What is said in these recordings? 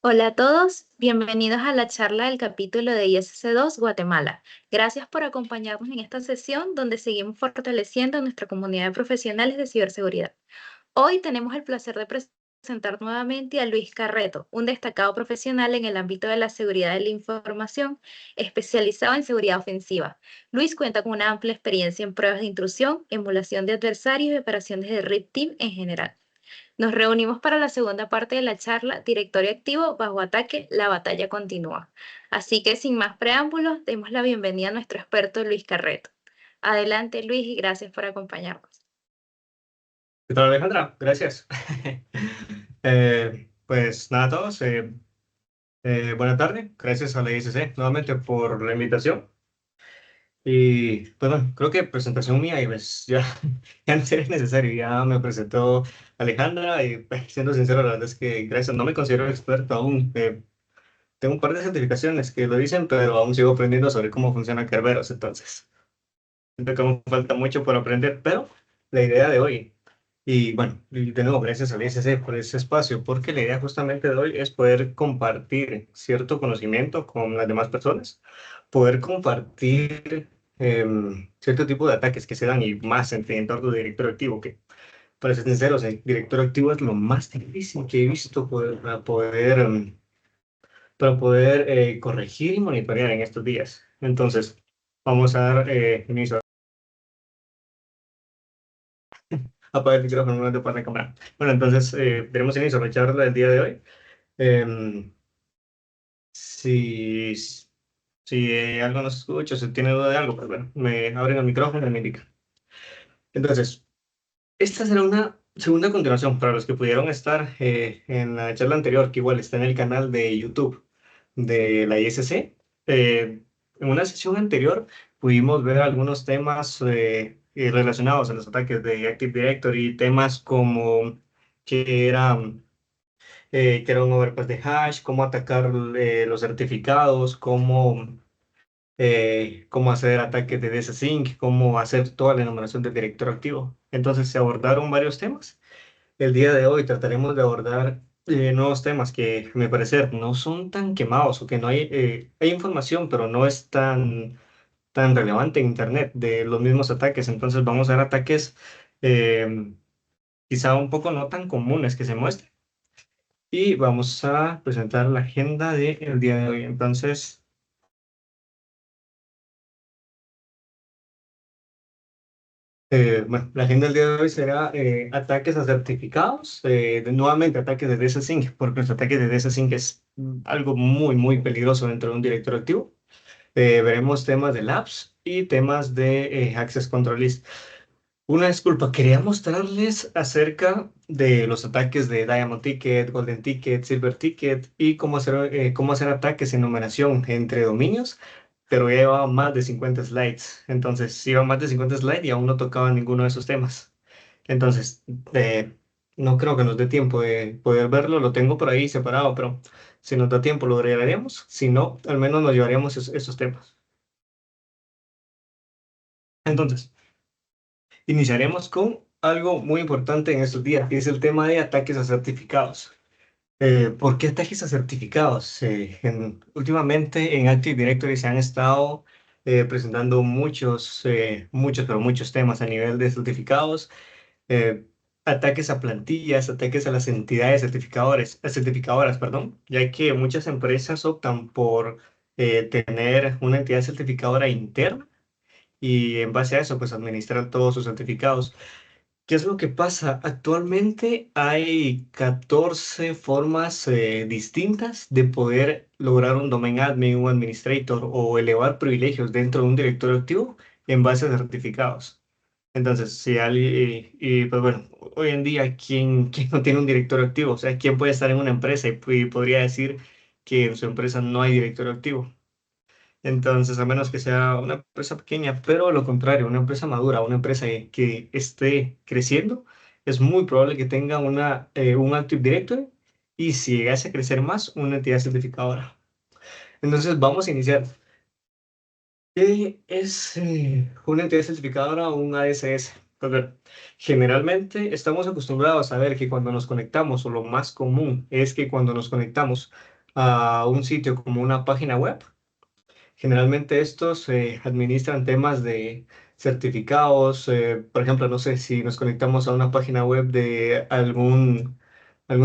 Hola a todos, bienvenidos a la charla del capítulo de ISC2 Guatemala. Gracias por acompañarnos en esta sesión donde seguimos fortaleciendo nuestra comunidad de profesionales de ciberseguridad. Hoy tenemos el placer de presentar nuevamente a Luis Carreto, un destacado profesional en el ámbito de la seguridad de la información, especializado en seguridad ofensiva. Luis cuenta con una amplia experiencia en pruebas de intrusión, emulación de adversarios y operaciones de RIP Team en general. Nos reunimos para la segunda parte de la charla Directorio Activo bajo ataque, la batalla continúa. Así que sin más preámbulos, demos la bienvenida a nuestro experto Luis Carreto. Adelante Luis y gracias por acompañarnos. ¿Qué tal, Alejandra? Gracias. Pues nada a todos, buena tarde. Gracias a la ISC nuevamente por la invitación. Y pues bueno, creo que presentación mía y pues ya, ya no sería necesario. Ya me presentó Alejandra y pues, siendo sincero, la verdad es que gracias, no me considero experto aún. Tengo un par de certificaciones que lo dicen, pero aún sigo aprendiendo sobre cómo funciona Kerberos. Entonces, siento que aún falta mucho por aprender, pero la idea de hoy. Y bueno, y de nuevo, gracias al ISC por ese espacio, porque la idea justamente de hoy es poder compartir cierto conocimiento con las demás personas, poder compartir cierto tipo de ataques que se dan y más entre entorno de director activo, que para ser sinceros, el director activo es lo más difícil que he visto para poder corregir y monitorear en estos días. Entonces, vamos a dar inicio. Apagar el micrófono, no te pone cámara. Bueno, entonces tenemos inicio a la charla del día de hoy. Em, si si algo no se escucha, si tiene duda de algo, pues bueno, me abren el micrófono y me indican. Entonces, esta será una segunda continuación para los que pudieron estar en la charla anterior, que igual está en el canal de YouTube de la ISC. En una sesión anterior pudimos ver algunos temas relacionados a los ataques de Active Directory, temas como que eran que era un overpass de hash, cómo atacar los certificados, cómo hacer ataques de DSSync, cómo hacer toda la enumeración del director activo. Entonces se abordaron varios temas. El día de hoy trataremos de abordar nuevos temas que, a mi parecer, no son tan quemados o que no hay información, pero no es tan relevante en Internet de los mismos ataques. Entonces vamos a ver ataques eh, quizá un poco no tan comunes que se muestren y vamos a presentar la agenda del día de hoy. Entonces, bueno, la agenda del día de hoy será ataques a certificados, nuevamente ataques de DSSync, porque los ataques de DSSync es algo muy, muy peligroso dentro de un directorio activo. Veremos temas de labs y temas de Access Control List. Una disculpa, quería mostrarles acerca de los ataques de Diamond Ticket, Golden Ticket, Silver Ticket y cómo hacer ataques en numeración entre dominios, pero ya llevaba más de 50 slides. Entonces, iba más de 50 slides y aún no tocaba ninguno de esos temas. Entonces, no creo que nos dé tiempo de poder verlo. Lo tengo por ahí separado, pero si nos da tiempo lo agregaremos. Si no, al menos nos llevaríamos esos temas. Entonces, iniciaremos con algo muy importante en estos días, que es el tema de ataques a certificados. ¿Por qué ataques a certificados? Últimamente en Active Directory se han estado presentando pero muchos temas a nivel de certificados, eh, ataques a plantillas, ataques a las entidades certificadoras, perdón, ya que muchas empresas optan por tener una entidad certificadora interna y en base a eso, pues administrar todos sus certificados. ¿Qué es lo que pasa? Actualmente hay 14 formas distintas de poder lograr un domain admin, un administrator o elevar privilegios dentro de un directorio activo en base a certificados. Entonces, si alguien, y pues bueno, hoy en día, ¿quién no tiene un directorio activo? O sea, ¿quién puede estar en una empresa y podría decir que en su empresa no hay directorio activo? Entonces, a menos que sea una empresa pequeña, pero lo contrario, una empresa madura, una empresa que esté creciendo, es muy probable que tenga un Active Directory y si llegase a crecer más, una entidad certificadora. Entonces, vamos a iniciar. ¿Qué es una entidad certificadora o un ASS? Pues bueno, generalmente estamos acostumbrados a ver que cuando nos conectamos, o lo más común es que cuando nos conectamos a un sitio como una página web, generalmente estos administran temas de certificados. Por ejemplo, no sé si nos conectamos a una página web de algún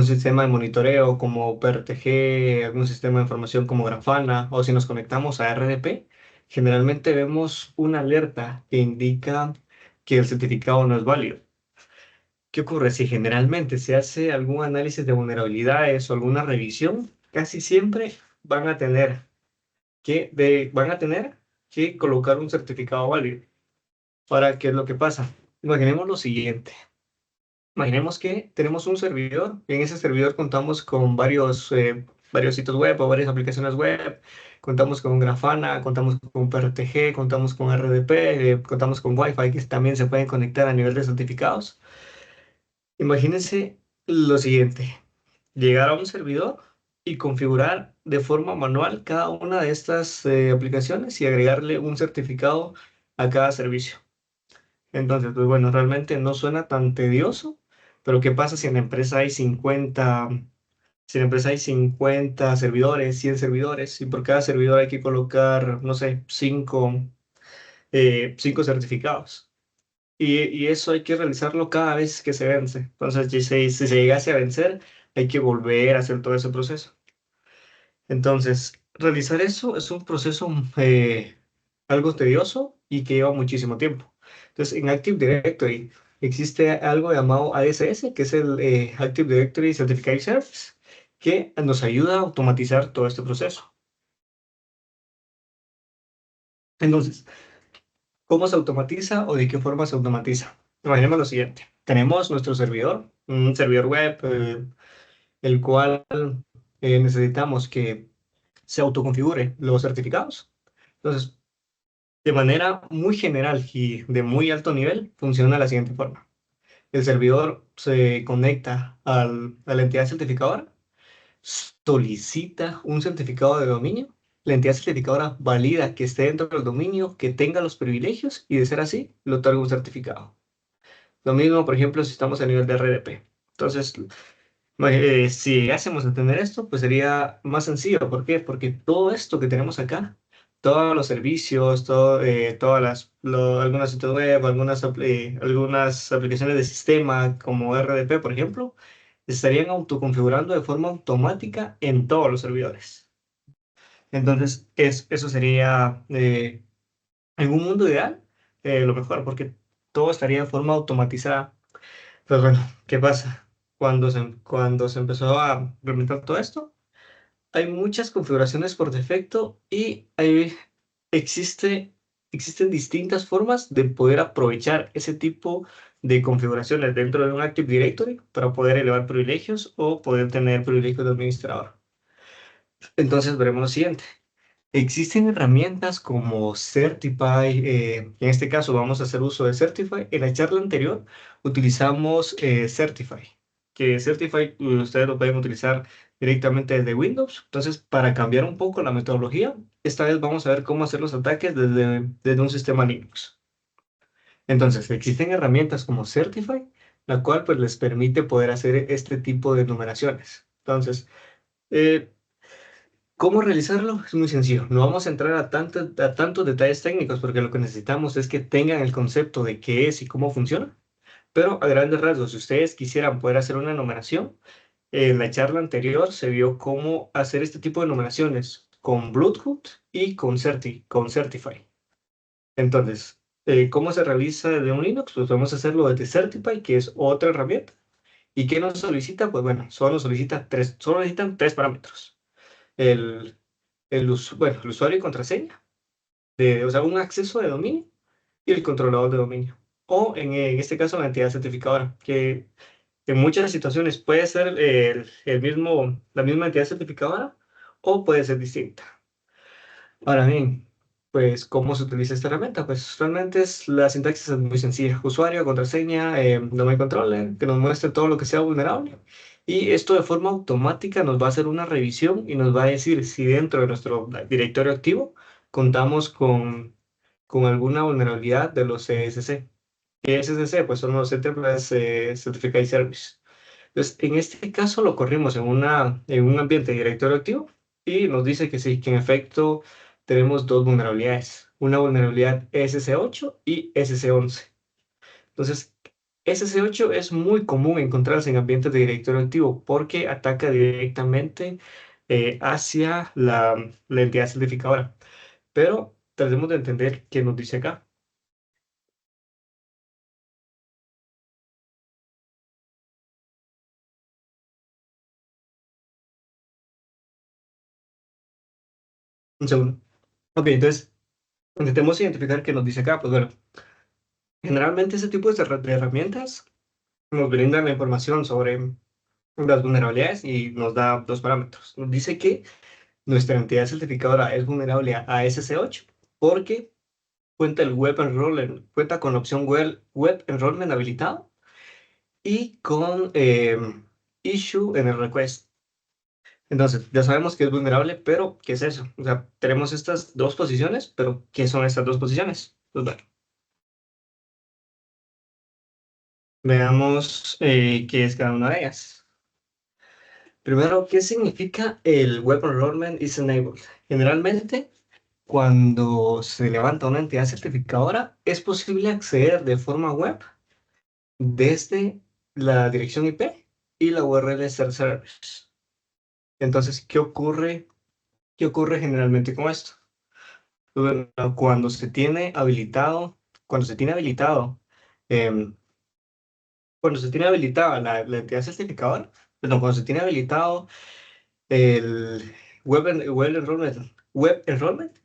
sistema de monitoreo como PRTG, algún sistema de información como Grafana, o si nos conectamos a RDP, generalmente vemos una alerta que indica que el certificado no es válido. ¿Qué ocurre? Si generalmente se hace algún análisis de vulnerabilidades o alguna revisión, casi siempre van a tener van a tener que colocar un certificado válido. ¿Para qué es lo que pasa? Imaginemos lo siguiente. Imaginemos que tenemos un servidor. En ese servidor contamos con varios sitios web o varias aplicaciones web. Contamos con Grafana, contamos con PRTG, contamos con RDP, contamos con Wi-Fi que también se pueden conectar a nivel de certificados. Imagínense lo siguiente: llegar a un servidor y configurar de forma manual cada una de estas aplicaciones y agregarle un certificado a cada servicio. Entonces, pues bueno, realmente no suena tan tedioso, pero ¿qué pasa si en la empresa hay 50, si en la empresa hay 50 servidores, 100 servidores, y por cada servidor hay que colocar, no sé, 5 certificados? Y eso hay que realizarlo cada vez que se vence. Entonces, si se llegase a vencer, hay que volver a hacer todo ese proceso. Entonces, realizar eso es un proceso algo tedioso y que lleva muchísimo tiempo. Entonces, en Active Directory existe algo llamado ASS, que es el Active Directory Certificate Service, que nos ayuda a automatizar todo este proceso. Entonces, ¿cómo se automatiza o de qué forma se automatiza? Imaginemos lo siguiente. Tenemos nuestro servidor, un servidor web, el cual necesitamos que se autoconfigure los certificados. Entonces, de manera muy general y de muy alto nivel, funciona de la siguiente forma. El servidor se conecta a la entidad certificadora, solicita un certificado de dominio, la entidad certificadora valida que esté dentro del dominio, que tenga los privilegios y, de ser así, le otorga un certificado. Lo mismo, por ejemplo, si estamos a nivel de RDP. Entonces, si llegásemos a tener esto, pues sería más sencillo. ¿Por qué? Porque todo esto que tenemos acá, todos los servicios, algunas sitios web, algunas aplicaciones de sistema como RDP, por ejemplo, estarían autoconfigurando de forma automática en todos los servidores. Entonces, eso sería, en un mundo ideal, lo mejor, porque todo estaría de forma automatizada. Pues bueno, ¿qué pasa? Cuando se empezó a implementar todo esto, hay muchas configuraciones por defecto y existe, existen distintas formas de poder aprovechar ese tipo de configuraciones dentro de un Active Directory para poder elevar privilegios o poder tener privilegios de administrador. Entonces veremos lo siguiente. Existen herramientas como Certify, en este caso vamos a hacer uso de Certify. En la charla anterior utilizamos Certify, que Certify ustedes lo pueden utilizar directamente desde Windows. Entonces, para cambiar un poco la metodología, esta vez vamos a ver cómo hacer los ataques desde un sistema Linux. Entonces, existen herramientas como Certify, la cual pues les permite poder hacer este tipo de numeraciones. Entonces, eh, ¿cómo realizarlo? Es muy sencillo. No vamos a entrar a tantos detalles técnicos porque lo que necesitamos es que tengan el concepto de qué es y cómo funciona. Pero a grandes rasgos, si ustedes quisieran poder hacer una numeración, en la charla anterior se vio cómo hacer este tipo de numeraciones con Bluetooth y con Certify. Entonces, ¿cómo se realiza desde un Linux? Pues vamos a hacerlo desde Certify, que es otra herramienta. ¿Y qué nos solicita? Pues bueno, solo necesitan tres parámetros. El, el usuario y contraseña, o sea, un acceso de dominio y el controlador de dominio. O en este caso, la entidad certificadora, que en muchas situaciones puede ser la misma entidad certificadora o puede ser distinta. Ahora bien, pues, ¿cómo se utiliza esta herramienta? Pues realmente la sintaxis es muy sencilla. Usuario, contraseña, domain controller, que nos muestre todo lo que sea vulnerable. Y esto de forma automática nos va a hacer una revisión y nos va a decir si dentro de nuestro directorio activo contamos con alguna vulnerabilidad de los CSC. SCC, pues son los Enterprise Certificate Service. Entonces, en este caso lo corrimos en un ambiente de directorio activo y nos dice que sí, que en efecto tenemos dos vulnerabilidades, una vulnerabilidad SC8 y SC11. Entonces, SC8 es muy común encontrarse en ambientes de directorio activo porque ataca directamente hacia la entidad certificadora. Pero tratemos de entender qué nos dice acá. Un segundo. Ok, entonces intentemos identificar qué nos dice acá. Pues bueno, generalmente ese tipo de herramientas nos brindan la información sobre las vulnerabilidades y nos da dos parámetros. Nos dice que nuestra entidad certificadora es vulnerable a SC8 porque cuenta con la opción web Enrollment habilitado y con issue en el request. Entonces, ya sabemos que es vulnerable, pero ¿qué es eso? O sea, tenemos estas dos posiciones, pero ¿qué son estas dos posiciones? Pues bueno, veamos qué es cada una de ellas. Primero, ¿qué significa el Web Enrollment is Enabled? Generalmente, cuando se levanta una entidad certificadora, es posible acceder de forma web desde la dirección IP y la URL Ser Service. Entonces, ¿qué ocurre generalmente con esto? Bueno, cuando se tiene habilitado, em, cuando se tiene habilitada la entidad certificadora, perdón, cuando se tiene habilitado el web enrollment,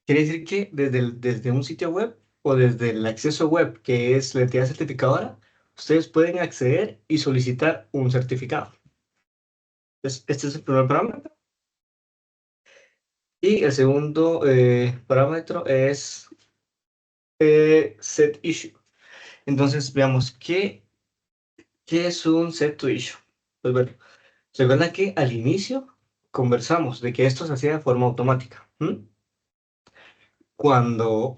quiere decir que desde un sitio web o desde el acceso web, que es la entidad certificadora, ustedes pueden acceder y solicitar un certificado. Este es el primer parámetro. Y el segundo parámetro es set issue. Entonces, veamos, ¿qué es un set to issue? Pues bueno, recuerda que al inicio conversamos de que esto se hacía de forma automática. ¿M? Cuando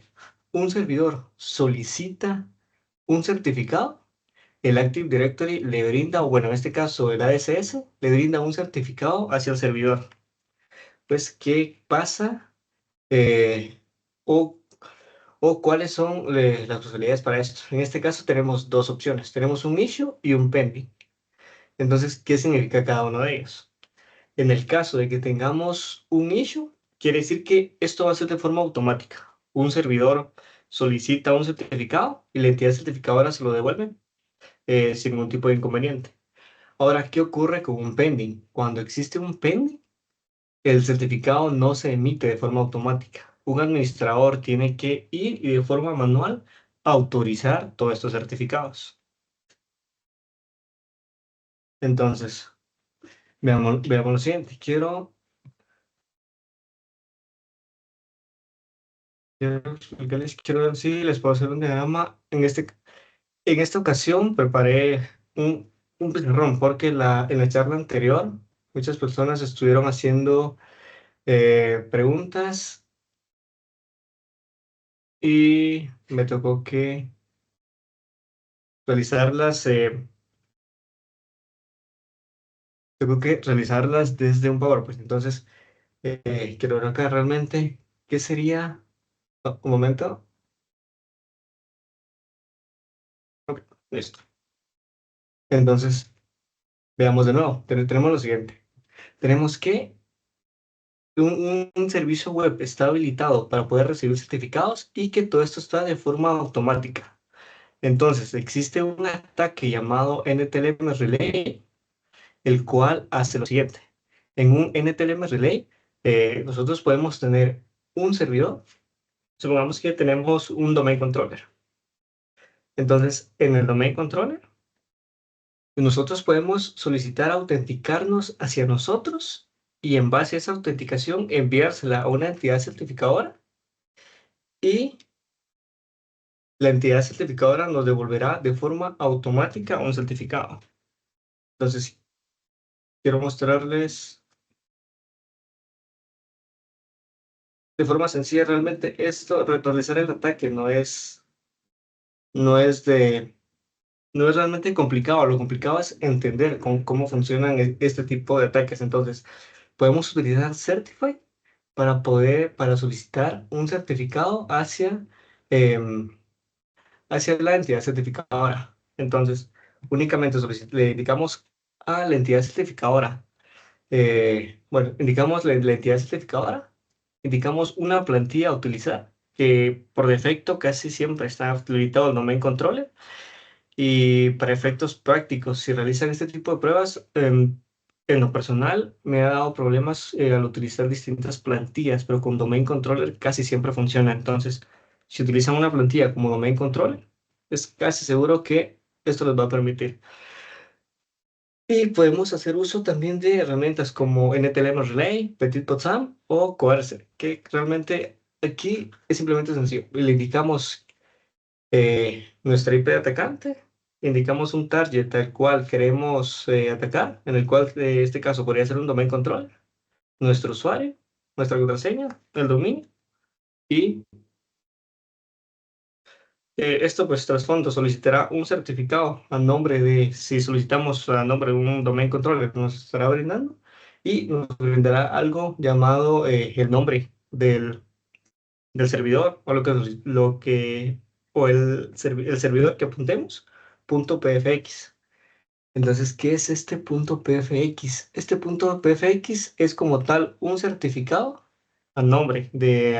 un servidor solicita un certificado, el Active Directory le brinda, o bueno, en este caso el ASS, le brinda un certificado hacia el servidor. Pues, ¿qué pasa? Eh, o, o cuáles son las posibilidades para esto. En este caso tenemos dos opciones. Tenemos un issue y un pending. Entonces, ¿qué significa cada uno de ellos? En el caso de que tengamos un issue, quiere decir que esto va a ser de forma automática. Un servidor solicita un certificado y la entidad certificadora se lo devuelve sin ningún tipo de inconveniente. Ahora, ¿qué ocurre con un pending? Cuando existe un pending, el certificado no se emite de forma automática. Un administrador tiene que ir y de forma manual autorizar todos estos certificados. Entonces, veamos lo siguiente. Quiero explicarles, quiero ver si les puedo hacer un diagrama. En esta ocasión preparé un pizarrón porque en la charla anterior muchas personas estuvieron haciendo preguntas y me tocó que realizarlas, realizarlas desde un PowerPoint. Entonces, quiero ver acá realmente qué sería. Oh, un momento. Ok, listo. Entonces, veamos de nuevo. Tenemos lo siguiente. Tenemos que un servicio web está habilitado para poder recibir certificados y que todo esto está de forma automática. Entonces, existe un ataque llamado NTLM Relay, el cual hace lo siguiente. En un NTLM Relay, nosotros podemos tener un servidor. Supongamos que tenemos un domain controller. Entonces, en el domain controller, nosotros podemos solicitar autenticarnos hacia nosotros y en base a esa autenticación enviársela a una entidad certificadora y la entidad certificadora nos devolverá de forma automática un certificado. Entonces, quiero mostrarles de forma sencilla realmente esto, realizar el ataque no es no es de, no es realmente complicado. Lo complicado es entender cómo funcionan este tipo de ataques. Entonces, podemos utilizar Certify para solicitar un certificado em, hacia la entidad certificadora. Entonces, únicamente le indicamos a la entidad certificadora. Bueno, indicamos la entidad certificadora, indicamos una plantilla a utilizar, que por defecto casi siempre está habilitado el domain controller. Y para efectos prácticos, si realizan este tipo de pruebas, en lo personal me ha dado problemas al utilizar distintas plantillas, pero con domain controller casi siempre funciona. Entonces, si utilizan una plantilla como domain controller, es casi seguro que esto les va a permitir. Y podemos hacer uso también de herramientas como NTLM Relay, Petit Potsdam o Coercer, que realmente aquí es simplemente sencillo. Le indicamos nuestra IP de atacante, indicamos un target al cual queremos atacar, en el cual este caso podría ser un domain control, nuestro usuario, nuestra contraseña, el dominio, y esto pues trasfondo solicitará un certificado a nombre de, si solicitamos a nombre de un domain controller, nos estará brindando y nos brindará algo llamado el nombre del servidor o o el servidor que apuntemos, punto .pfx. Entonces, ¿qué es este punto .pfx? Este punto .pfx es como tal un certificado a nombre de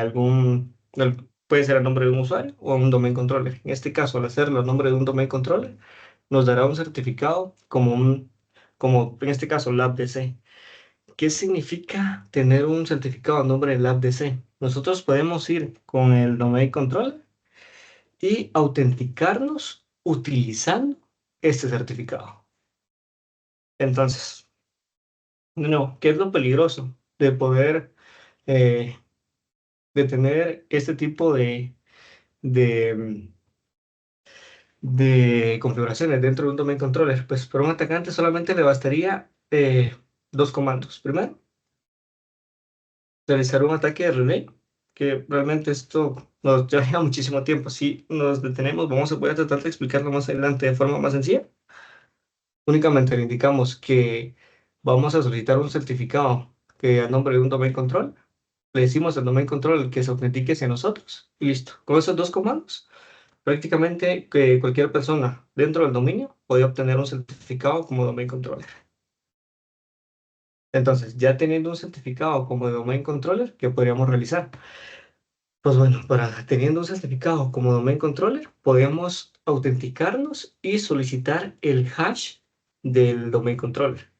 puede ser a nombre de un usuario o un domain controller. En este caso, al hacerlo a nombre de un domain controller, nos dará un certificado como en este caso, LabDC. ¿Qué significa tener un certificado a nombre de LabDC? Nosotros podemos ir con el domain controller y autenticarnos utilizando este certificado. Entonces, no, ¿qué es lo peligroso de poder eh, de tener este tipo de, de configuraciones dentro de un domain controller? Pues para un atacante solamente le bastaría dos comandos. Primero, realizar un ataque de relay, que realmente esto nos lleva muchísimo tiempo. Si nos detenemos, voy a tratar de explicarlo más adelante de forma más sencilla. Únicamente le indicamos que vamos a solicitar un certificado que a nombre de un domain control. Le decimos al domain control que se autentique hacia nosotros y listo. Con esos dos comandos, prácticamente que cualquier persona dentro del dominio puede obtener un certificado como domain controller. Entonces, ya teniendo un certificado como domain controller, ¿qué podríamos realizar? Pues bueno, teniendo un certificado como domain controller, podemos autenticarnos y solicitar el hash del domain controller.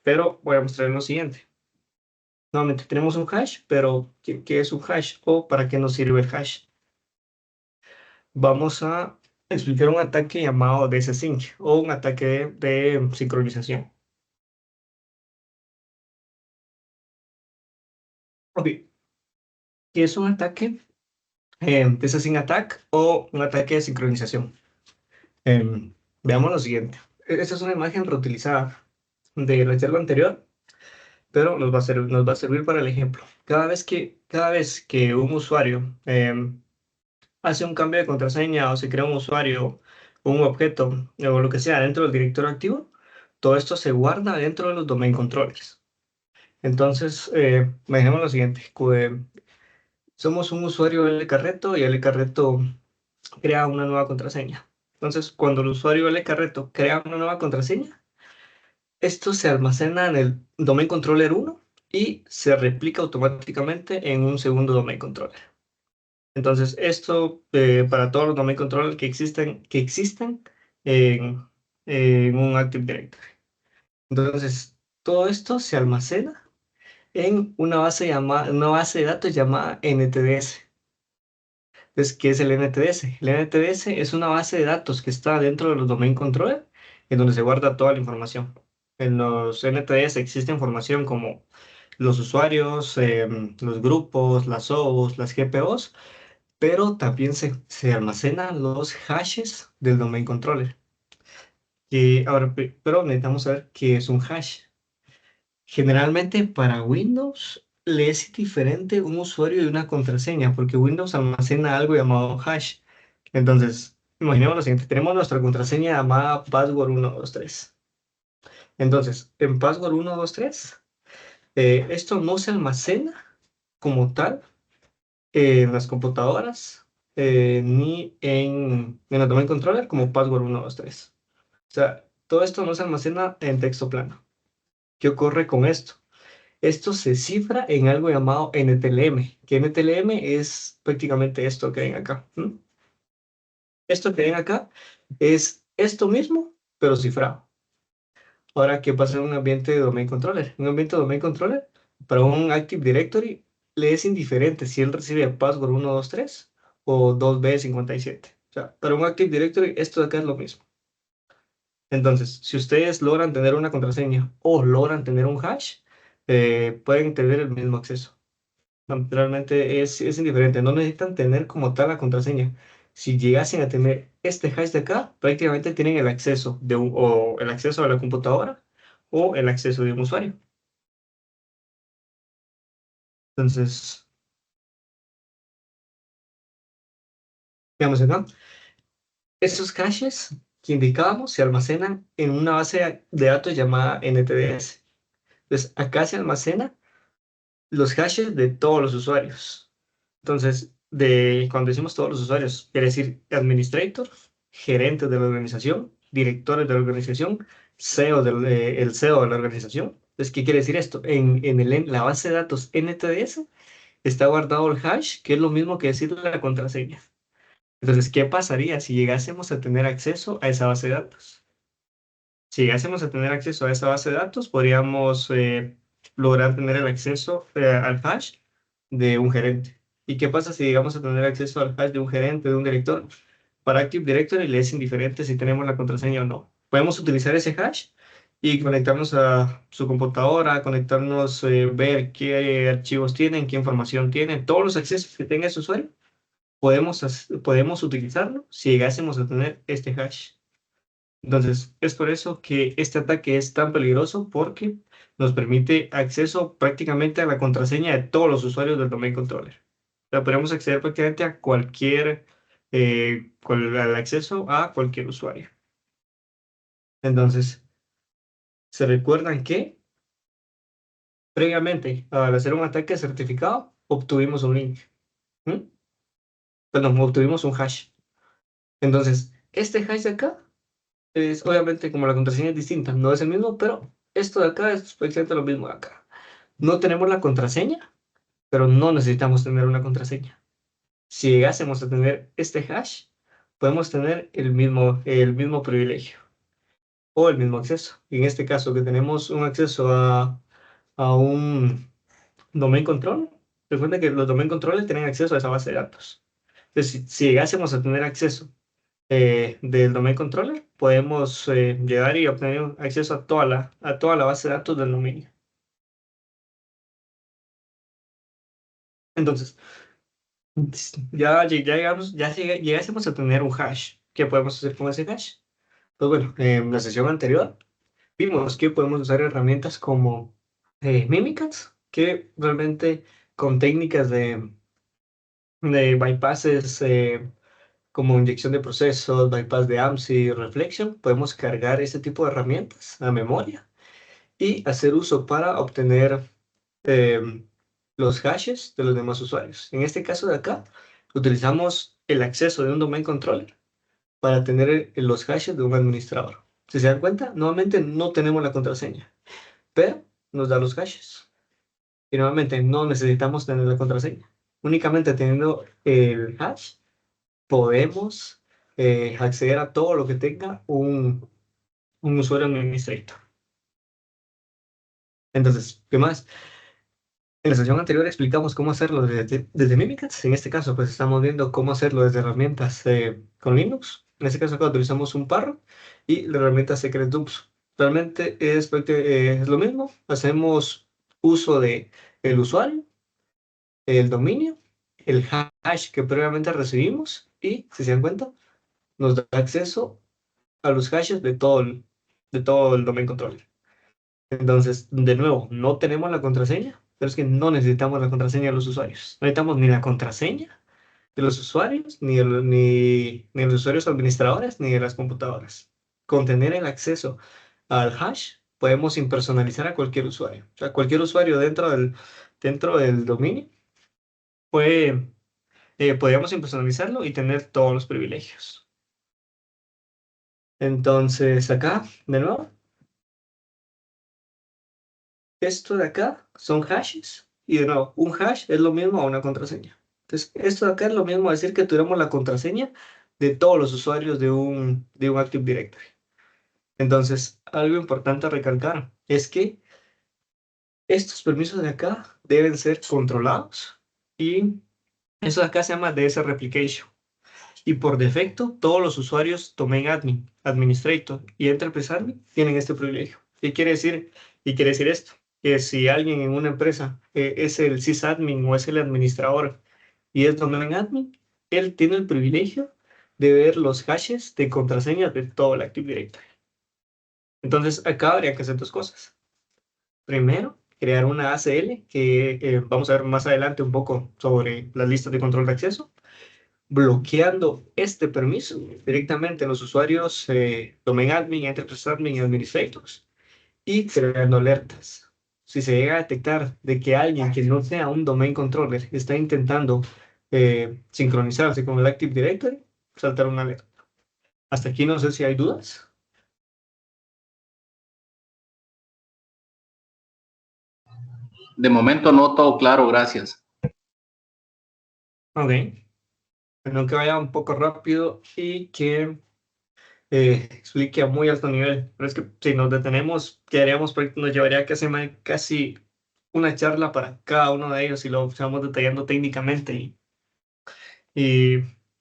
Pero voy a mostrar lo siguiente. Nuevamente tenemos un hash, pero ¿qué es un hash o para qué nos sirve el hash? Vamos a explicar un ataque llamado DSSync o un ataque de sincronización. Ok, ¿qué es un ataque? DSSync attack o un ataque de sincronización. Veamos lo siguiente. Esta es una imagen reutilizada de la charla anterior, pero nos va a servir para el ejemplo. Cada vez que un usuario hace un cambio de contraseña o se crea un usuario, un objeto o lo que sea dentro del directorio activo, todo esto se guarda dentro de los domain controllers. Entonces, imaginemos lo siguiente. Somos un usuario L Carreto y L Carreto crea una nueva contraseña. Entonces, cuando el usuario L Carreto crea una nueva contraseña, esto se almacena en el domain controller 1 y se replica automáticamente en un segundo domain controller. Entonces, esto para todos los domain controllers que existan en, en un Active Directory. Entonces, todo esto se almacena en una base de datos llamada NTDS. Entonces, ¿qué es el NTDS? El NTDS es una base de datos que está dentro de los domain controller en donde se guarda toda la información. En los NTDS existe información como los usuarios, los grupos, las OOs, las GPOs, pero también se almacenan los hashes del domain controller. Pero necesitamos saber qué es un hash. Generalmente para Windows le es diferente un usuario y una contraseña, porque Windows almacena algo llamado hash. Entonces, Imaginemos lo siguiente, tenemos nuestra contraseña llamada password123. Entonces, en password123, esto no se almacena como tal en las computadoras ni en el domain controller como password123. O sea, todo esto no se almacena en texto plano. ¿Qué ocurre con esto? Esto se cifra en algo llamado NTLM, que NTLM es prácticamente esto que ven acá. ¿M? Esto que ven acá es esto mismo, pero cifrado. Ahora, ¿qué pasa en un ambiente de domain controller? Un ambiente de domain controller, para un Active Directory, le es indiferente si él recibe el password 123 o 2B57. O sea, para un Active Directory, esto de acá es lo mismo. Entonces, si ustedes logran tener una contraseña o logran tener un hash, pueden tener el mismo acceso. No, realmente es indiferente, no necesitan tener como tal la contraseña. Si llegasen a tener este hash de acá, prácticamente tienen el acceso o el acceso a la computadora o el acceso de un usuario. Entonces, veamos acá. Esos hashes que indicábamos se almacenan en una base de datos llamada NTDS. Entonces, acá se almacena los hashes de todos los usuarios. Entonces, cuando decimos todos los usuarios, quiere decir administrator, gerentes de la organización, directores de la organización, CEO el CEO de la organización. Entonces, ¿qué quiere decir esto? La base de datos NTDS está guardado el hash, que es lo mismo que decir la contraseña. Entonces, ¿qué pasaría si llegásemos a tener acceso a esa base de datos? Si llegásemos a tener acceso a esa base de datos, podríamos lograr tener el acceso al hash de un gerente. ¿Y qué pasa si llegamos a tener acceso al hash de un gerente, de un director? Para Active Directory le es indiferente si tenemos la contraseña o no. Podemos utilizar ese hash y conectarnos a su computadora, conectarnos, ver qué archivos tienen, qué información tienen, todos los accesos que tenga ese usuario. Podemos utilizarlo si llegásemos a tener este hash. Entonces, es por eso que este ataque es tan peligroso porque nos permite acceso prácticamente a la contraseña de todos los usuarios del domain controller. O sea, podemos acceder prácticamente a al acceso a cualquier usuario. Entonces, se recuerdan que previamente, al hacer un ataque certificado, obtuvimos un link. ¿Mm? Perdón, obtuvimos un hash. Entonces, este hash de acá es obviamente como la contraseña es distinta, no es el mismo, pero esto de acá es prácticamente lo mismo de acá. No tenemos la contraseña, pero no necesitamos tener una contraseña. Si llegásemos a tener este hash, podemos tener el mismo privilegio o el mismo acceso. Y en este caso, que tenemos un acceso a un domain control, recuerda que los domain controllers tienen acceso a esa base de datos. Entonces, si llegásemos a tener acceso del domain controller, podemos llegar y obtener acceso a toda la base de datos del dominio. Entonces, llegásemos a tener un hash. ¿Qué podemos hacer con ese hash? Pues bueno, en la sesión anterior vimos que podemos usar herramientas como Mimikatz, que realmente con técnicas de bypasses como inyección de procesos, bypass de AMSI, Reflection, podemos cargar este tipo de herramientas a memoria y hacer uso para obtener eh, los hashes de los demás usuarios. En este caso de acá, utilizamos el acceso de un domain controller para tener los hashes de un administrador. Si se dan cuenta, nuevamente no tenemos la contraseña, pero nos da los hashes. Y nuevamente no necesitamos tener la contraseña. Únicamente teniendo el hash podemos acceder a todo lo que tenga un usuario administrator. Entonces, ¿qué más? En la sesión anterior explicamos cómo hacerlo desde Mimikatz. En este caso, pues estamos viendo cómo hacerlo desde herramientas con Linux. En este caso, acá utilizamos un Parrot y la herramienta SecretDumps. Realmente es lo mismo. Hacemos uso de el usuario, el dominio, el hash que previamente recibimos y, si se dan cuenta, nos da acceso a los hashes de todo el domain controller. Entonces, de nuevo, no tenemos la contraseña, pero es que no necesitamos la contraseña de los usuarios. No necesitamos ni la contraseña de los usuarios, ni de los usuarios administradores, ni de las computadoras. Con tener el acceso al hash, podemos impersonalizar a cualquier usuario. O sea, cualquier usuario dentro del dominio puede, podríamos impersonalizarlo y tener todos los privilegios. Entonces, acá, de nuevo, esto de acá son hashes. Y de nuevo, un hash es lo mismo a una contraseña. Entonces, esto de acá es lo mismo a decir que tuviéramos la contraseña de todos los usuarios de un Active Directory. Entonces, algo importante a recalcar es que estos permisos de acá deben ser controlados y eso de acá se llama DS Replication. Y por defecto, todos los usuarios Domain Admin, Administrator y Enterprise Admin tienen este privilegio. ¿Qué quiere decir? Y quiere decir esto, que si alguien en una empresa es el sysadmin o es el administrador y es Domain Admin, él tiene el privilegio de ver los hashes de contraseñas de todo el Active Directory. Entonces, acá habría que hacer dos cosas. Primero, crear una ACL, que vamos a ver más adelante un poco sobre las listas de control de acceso, bloqueando este permiso directamente en los usuarios Domain Admin, Enterprise Admin y Administrators y creando alertas. Si se llega a detectar de que alguien que no sea un Domain Controller está intentando sincronizarse con el Active Directory, saltar una alerta. Hasta aquí no sé si hay dudas. De momento no todo claro, gracias. Ok. Bueno, que vaya un poco rápido y que explique a muy alto nivel. Pero es que si nos detenemos, nos llevaría casi una charla para cada uno de ellos y lo estamos detallando técnicamente y,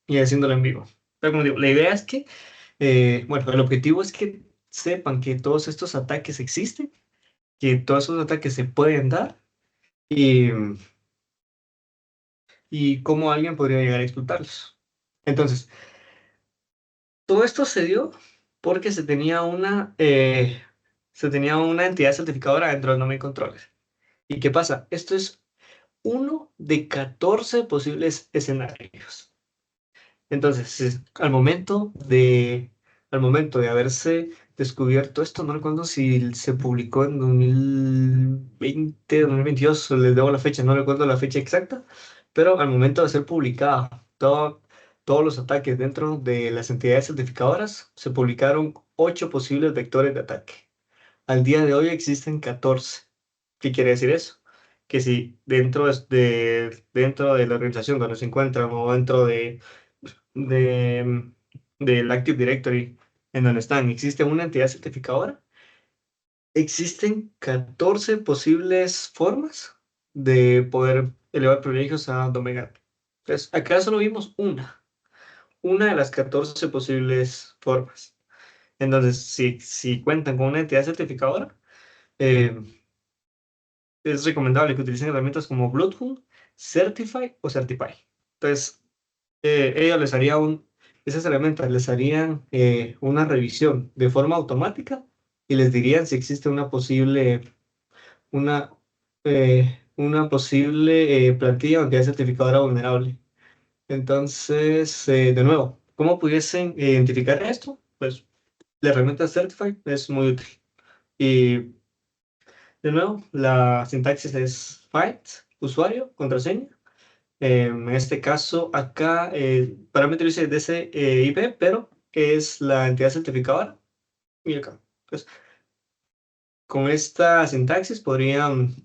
y haciéndolo en vivo. Pero como digo, la idea es que, bueno, el objetivo es que sepan que todos estos ataques existen, que todos esos ataques se pueden dar y, y cómo alguien podría llegar a explotarlos. Entonces, todo esto se dio porque se tenía una entidad certificadora dentro del Domain Controller. ¿Y qué pasa? Esto es uno de 14 posibles escenarios. Entonces, al momento de haberse descubierto esto, no recuerdo si se publicó en 2020, 2022, les debo la fecha, no recuerdo la fecha exacta, pero al momento de ser publicada, todos los ataques dentro de las entidades certificadoras, se publicaron 8 posibles vectores de ataque. Al día de hoy existen 14. ¿Qué quiere decir eso? Que si dentro de la organización donde se encuentran o dentro de, del Active Directory en donde están, existe una entidad certificadora, existen 14 posibles formas de poder elevar privilegios a Domain Admin. Entonces, acá solo vimos una de las 14 posibles formas. Entonces, si cuentan con una entidad certificadora, eh, es recomendable que utilicen herramientas como Bloodhound, Certify o Certify. Entonces, ellos esas herramientas les harían una revisión de forma automática y les dirían si existe una, una posible plantilla o entidad certificadora vulnerable. Entonces, de nuevo, ¿cómo pudiesen identificar esto? Pues la herramienta Certify es muy útil. Y de nuevo, la sintaxis es find, usuario, contraseña. En este caso, acá el parámetro dice DCIP, pero es la entidad certificadora. Y acá. Entonces, con esta sintaxis podrían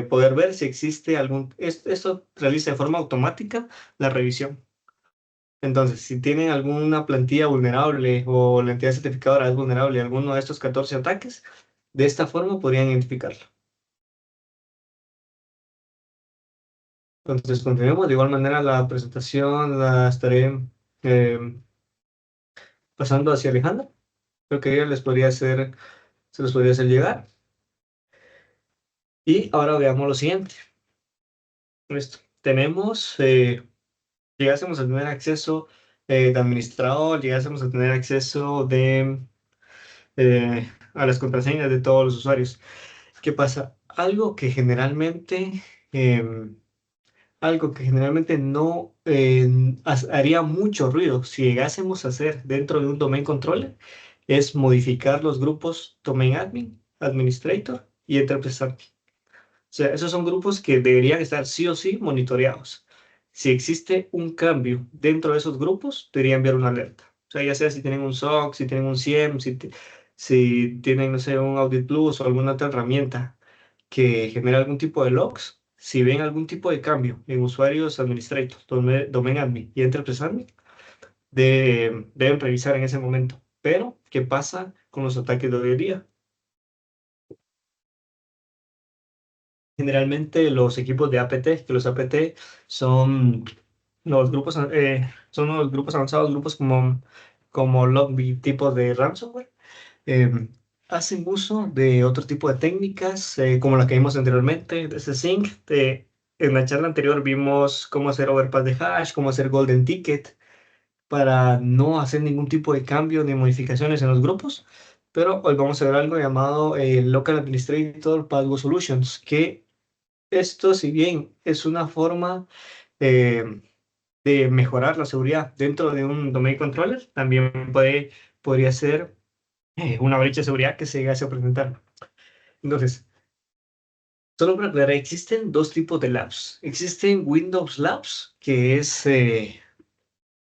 poder ver si existe esto realiza de forma automática la revisión. Entonces, si tienen alguna plantilla vulnerable o la entidad certificadora es vulnerable a alguno de estos 14 ataques, de esta forma podrían identificarlo. Entonces, continuemos. De igual manera, la presentación la estaré eh, pasando hacia Alejandra. Creo que ella se los podría hacer llegar. Y ahora veamos lo siguiente. Listo. Llegásemos a tener acceso de administrador, llegásemos a tener acceso a las contraseñas de todos los usuarios. ¿Qué pasa? Algo que generalmente algo que generalmente no haría mucho ruido si llegásemos a hacer dentro de un domain controller, es modificar los grupos domain admin, administrator y enterprise admin. O sea, esos son grupos que deberían estar sí o sí monitoreados. Si existe un cambio dentro de esos grupos, debería enviar una alerta. O sea, ya sea si tienen un SOC, si tienen un SIEM, si tienen, no sé, un Audit Plus o alguna otra herramienta que genera algún tipo de logs, si ven algún tipo de cambio en usuarios administrator, domain admin y enterprise admin, deben revisar en ese momento. Pero, ¿qué pasa con los ataques de hoy en día? Generalmente los equipos de APT, que los APT son son los grupos avanzados, grupos como Lockbit, tipo de ransomware, eh, hacen uso de otro tipo de técnicas, como la que vimos anteriormente, de ese en la charla anterior vimos cómo hacer overpass de hash, cómo hacer golden ticket, para no hacer ningún tipo de cambio ni modificaciones en los grupos. Pero hoy vamos a ver algo llamado Local Administrator Password Solutions, que esto, si bien es una forma eh, de mejorar la seguridad dentro de un domain controller, también podría ser una brecha de seguridad que se llegase a presentar. Entonces, solo para aclarar, existen dos tipos de labs. Existen Windows Labs, que es el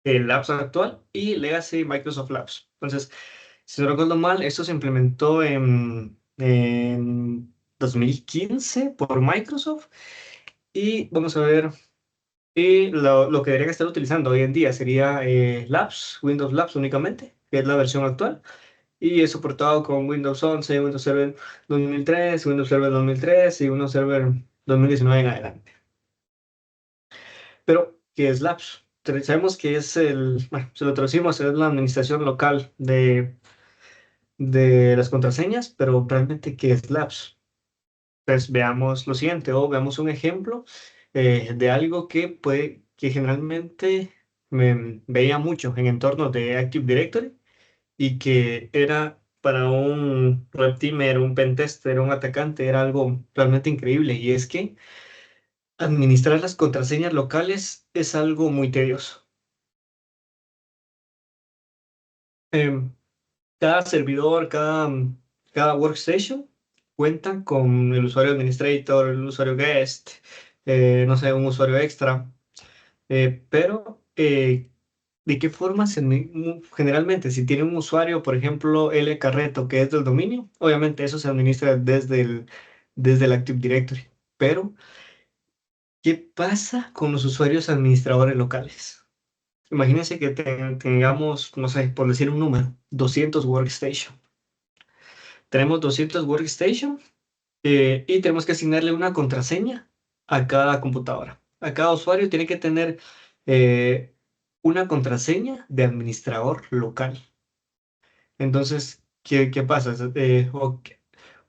Labs actual, y Legacy Microsoft Labs. Entonces, si no recuerdo mal, esto se implementó en 2015 por Microsoft. Y vamos a ver. Y lo que deberían estar utilizando hoy en día sería Labs, Windows Labs únicamente, que es la versión actual. Y es soportado con Windows 11, Windows Server 2003, Windows Server 2003 y Windows Server 2019 en adelante. Pero, ¿qué es Labs? Sabemos que es bueno, se lo traducimos, es la administración local de las contraseñas, pero realmente, ¿qué es Labs? Pues veamos lo siguiente, o veamos un ejemplo de algo que generalmente me veía mucho en entornos de Active Directory y que era para un red teamer, un pentester, un atacante, era algo realmente increíble. Y es que administrar las contraseñas locales es algo muy tedioso. Em, Cada servidor, cada workstation cuenta con el usuario administrator, el usuario guest, no sé, un usuario extra. Pero, ¿de qué forma generalmente, si tiene un usuario, por ejemplo, L Carreto, que es del dominio, obviamente eso se administra desde el Active Directory. Pero, ¿qué pasa con los usuarios administradores locales? Imagínense que tengamos, no sé, por decir un número, 200 workstation. Tenemos 200 workstation y tenemos que asignarle una contraseña a cada computadora. A cada usuario tiene que tener eh, una contraseña de administrador local. Entonces, ¿qué pasa?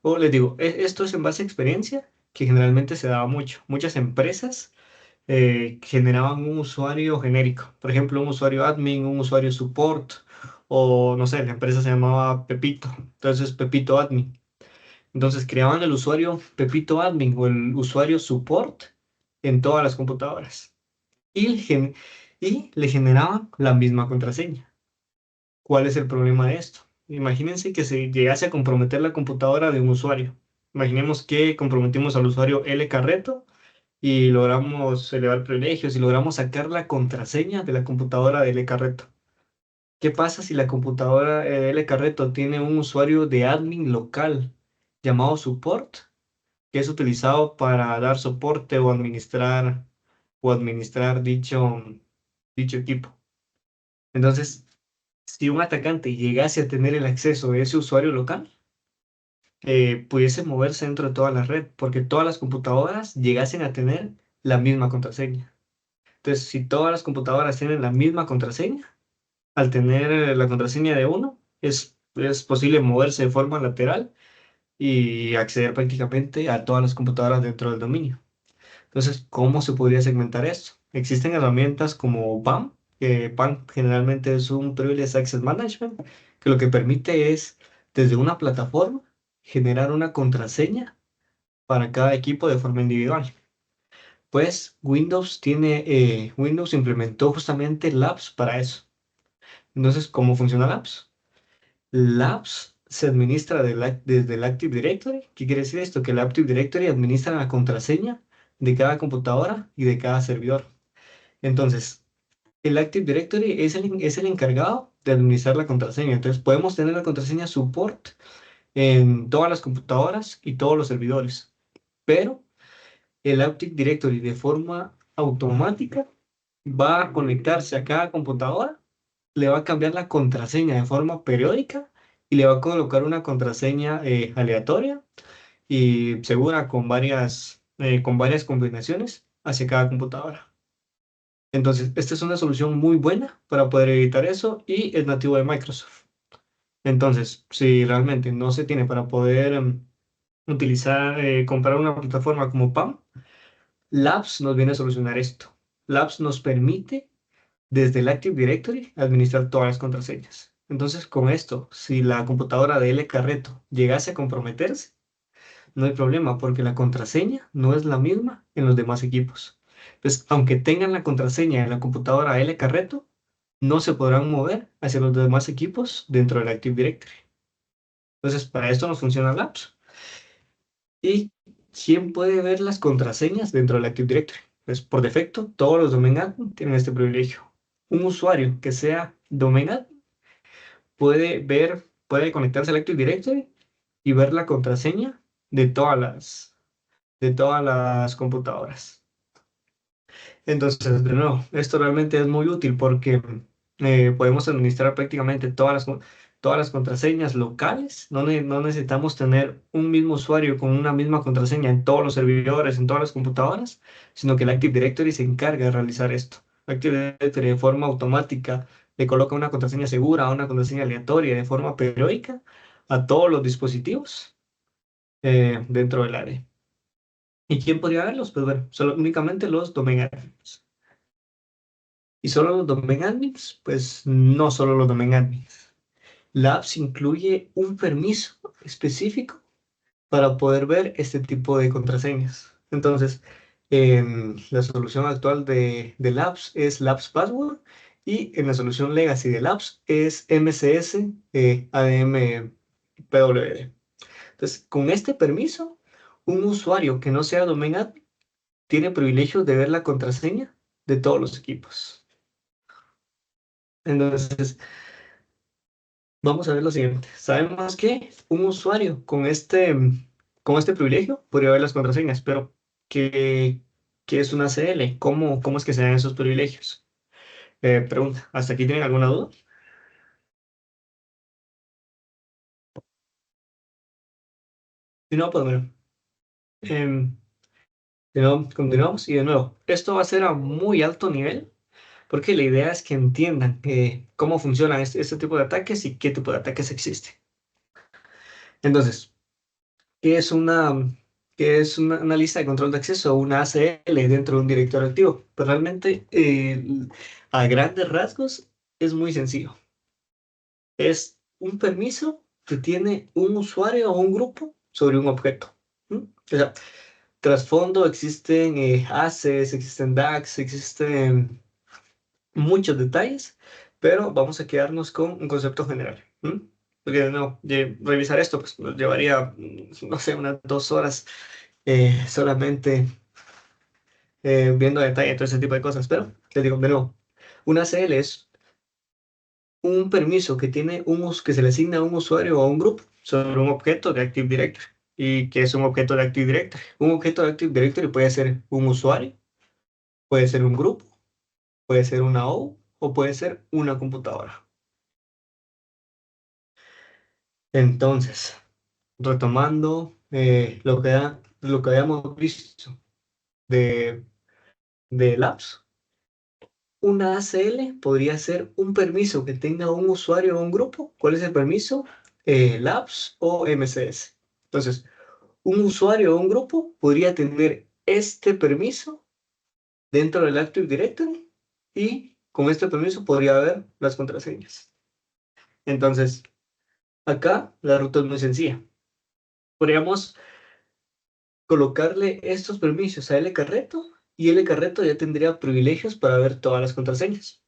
O les digo, esto es en base a experiencia que generalmente se daba mucho. Muchas empresas generaban un usuario genérico. Por ejemplo, un usuario admin, un usuario support, o no sé, la empresa se llamaba Pepito. Entonces, Pepito admin. Entonces creaban el usuario Pepito Admin o el usuario Support en todas las computadoras y le generaban la misma contraseña. ¿Cuál es el problema de esto? Imagínense que se llegase a comprometer la computadora de un usuario. Imaginemos que comprometimos al usuario L Carreto y logramos elevar privilegios y logramos sacar la contraseña de la computadora de L Carreto. ¿Qué pasa si la computadora L Carreto tiene un usuario de admin local llamado support, que es utilizado para dar soporte o administrar dicho equipo? Entonces, si un atacante llegase a tener el acceso de ese usuario local, pudiese moverse dentro de toda la red, porque todas las computadoras llegasen a tener la misma contraseña. Entonces, si todas las computadoras tienen la misma contraseña, al tener la contraseña de uno, es posible moverse de forma lateral y acceder prácticamente a todas las computadoras dentro del dominio. Entonces, ¿cómo se podría segmentar esto? Existen herramientas como PAM, que PAM generalmente es un Privileged Access Management, que lo que permite es, desde una plataforma, generar una contraseña para cada equipo de forma individual. pues Windows Windows implementó justamente Labs para eso. Entonces, ¿cómo funciona Labs? Labs se administra desde el Active Directory. ¿Qué quiere decir esto? Que el Active Directory administra la contraseña de cada computadora y de cada servidor. Entonces, el Active Directory es el encargado de administrar la contraseña. Entonces, podemos tener la contraseña support en todas las computadoras y todos los servidores. Pero el Active Directory de forma automática va a conectarse a cada computadora, le va a cambiar la contraseña de forma periódica y le va a colocar una contraseña aleatoria y segura con varias combinaciones hacia cada computadora. Entonces, esta es una solución muy buena para poder evitar eso y es nativo de Microsoft. Entonces, si realmente no se tiene para poder comprar una plataforma como PAM, Labs nos viene a solucionar esto. Labs nos permite desde el Active Directory administrar todas las contraseñas. Entonces, con esto, si la computadora de L Carreto llegase a comprometerse, no hay problema porque la contraseña no es la misma en los demás equipos. Entonces, aunque tengan la contraseña en la computadora L Carreto, no se podrán mover hacia los demás equipos dentro del Active Directory. Entonces, para esto nos funciona Labs. ¿Y quién puede ver las contraseñas dentro del Active Directory? Pues por defecto, todos los domain admin tienen este privilegio. Un usuario que sea domain admin puede conectarse al Active Directory y ver la contraseña de todas las computadoras. Entonces, de nuevo, esto realmente es muy útil porque podemos administrar prácticamente todas las contraseñas locales. No necesitamos tener un mismo usuario con una misma contraseña en todos los servidores, en todas las computadoras, sino que el Active Directory se encarga de realizar esto. Active Directory de forma automática le coloca una contraseña segura, una contraseña aleatoria de forma periódica a todos los dispositivos dentro del área. ¿Y quién podría verlos? Pues bueno, únicamente los domain admins. ¿Y solo los domain admins? Pues no solo los domain admins. Labs incluye un permiso específico para poder ver este tipo de contraseñas. Entonces, la solución actual de Labs es Labs Password y en la solución Legacy de Labs es MCS ADM PWD. Entonces, con este permiso, un usuario que no sea domain admin tiene privilegios de ver la contraseña de todos los equipos. Entonces, vamos a ver lo siguiente. Sabemos que un usuario con este privilegio podría ver las contraseñas, pero ¿qué es una ACL? ¿Cómo es que se dan esos privilegios? Pregunta, ¿hasta aquí tienen alguna duda? Si no, pues bueno. em, de nuevo, continuamos y de nuevo, esto va a ser a muy alto nivel porque la idea es que entiendan cómo funcionan este tipo de ataques y qué tipo de ataques existen. Entonces, ¿qué es una lista de control de acceso o una ACL dentro de un directorio activo? Pues realmente, a grandes rasgos, es muy sencillo. Es un permiso que tiene un usuario o un grupo sobre un objeto. ¿Mm? O sea, trasfondo existen ACES, existen DACs, existen muchos detalles, pero vamos a quedarnos con un concepto general. Porque no, revisar esto pues, nos llevaría, no sé, unas 2 horas solamente viendo a detalle todo ese tipo de cosas. Pero, te digo, de nuevo, una CL es un permiso que que se le asigna a un usuario o a un grupo sobre un objeto de Active Directory. ¿Y qué es un objeto de Active Directory? Un objeto de Active Directory puede ser un usuario, puede ser un grupo, puede ser una o puede ser una computadora. Entonces, retomando lo que habíamos visto de, de Labs, una ACL podría ser un permiso que tenga un usuario o un grupo. ¿Cuál es el permiso? Labs o MCS. Entonces, un usuario o un grupo podría tener este permiso dentro del Active Directory y con este permiso podría ver las contraseñas. Entonces, acá la ruta es muy sencilla. Podríamos colocarle estos permisos a L Carreto y L Carreto ya tendría privilegios para ver todas las contraseñas.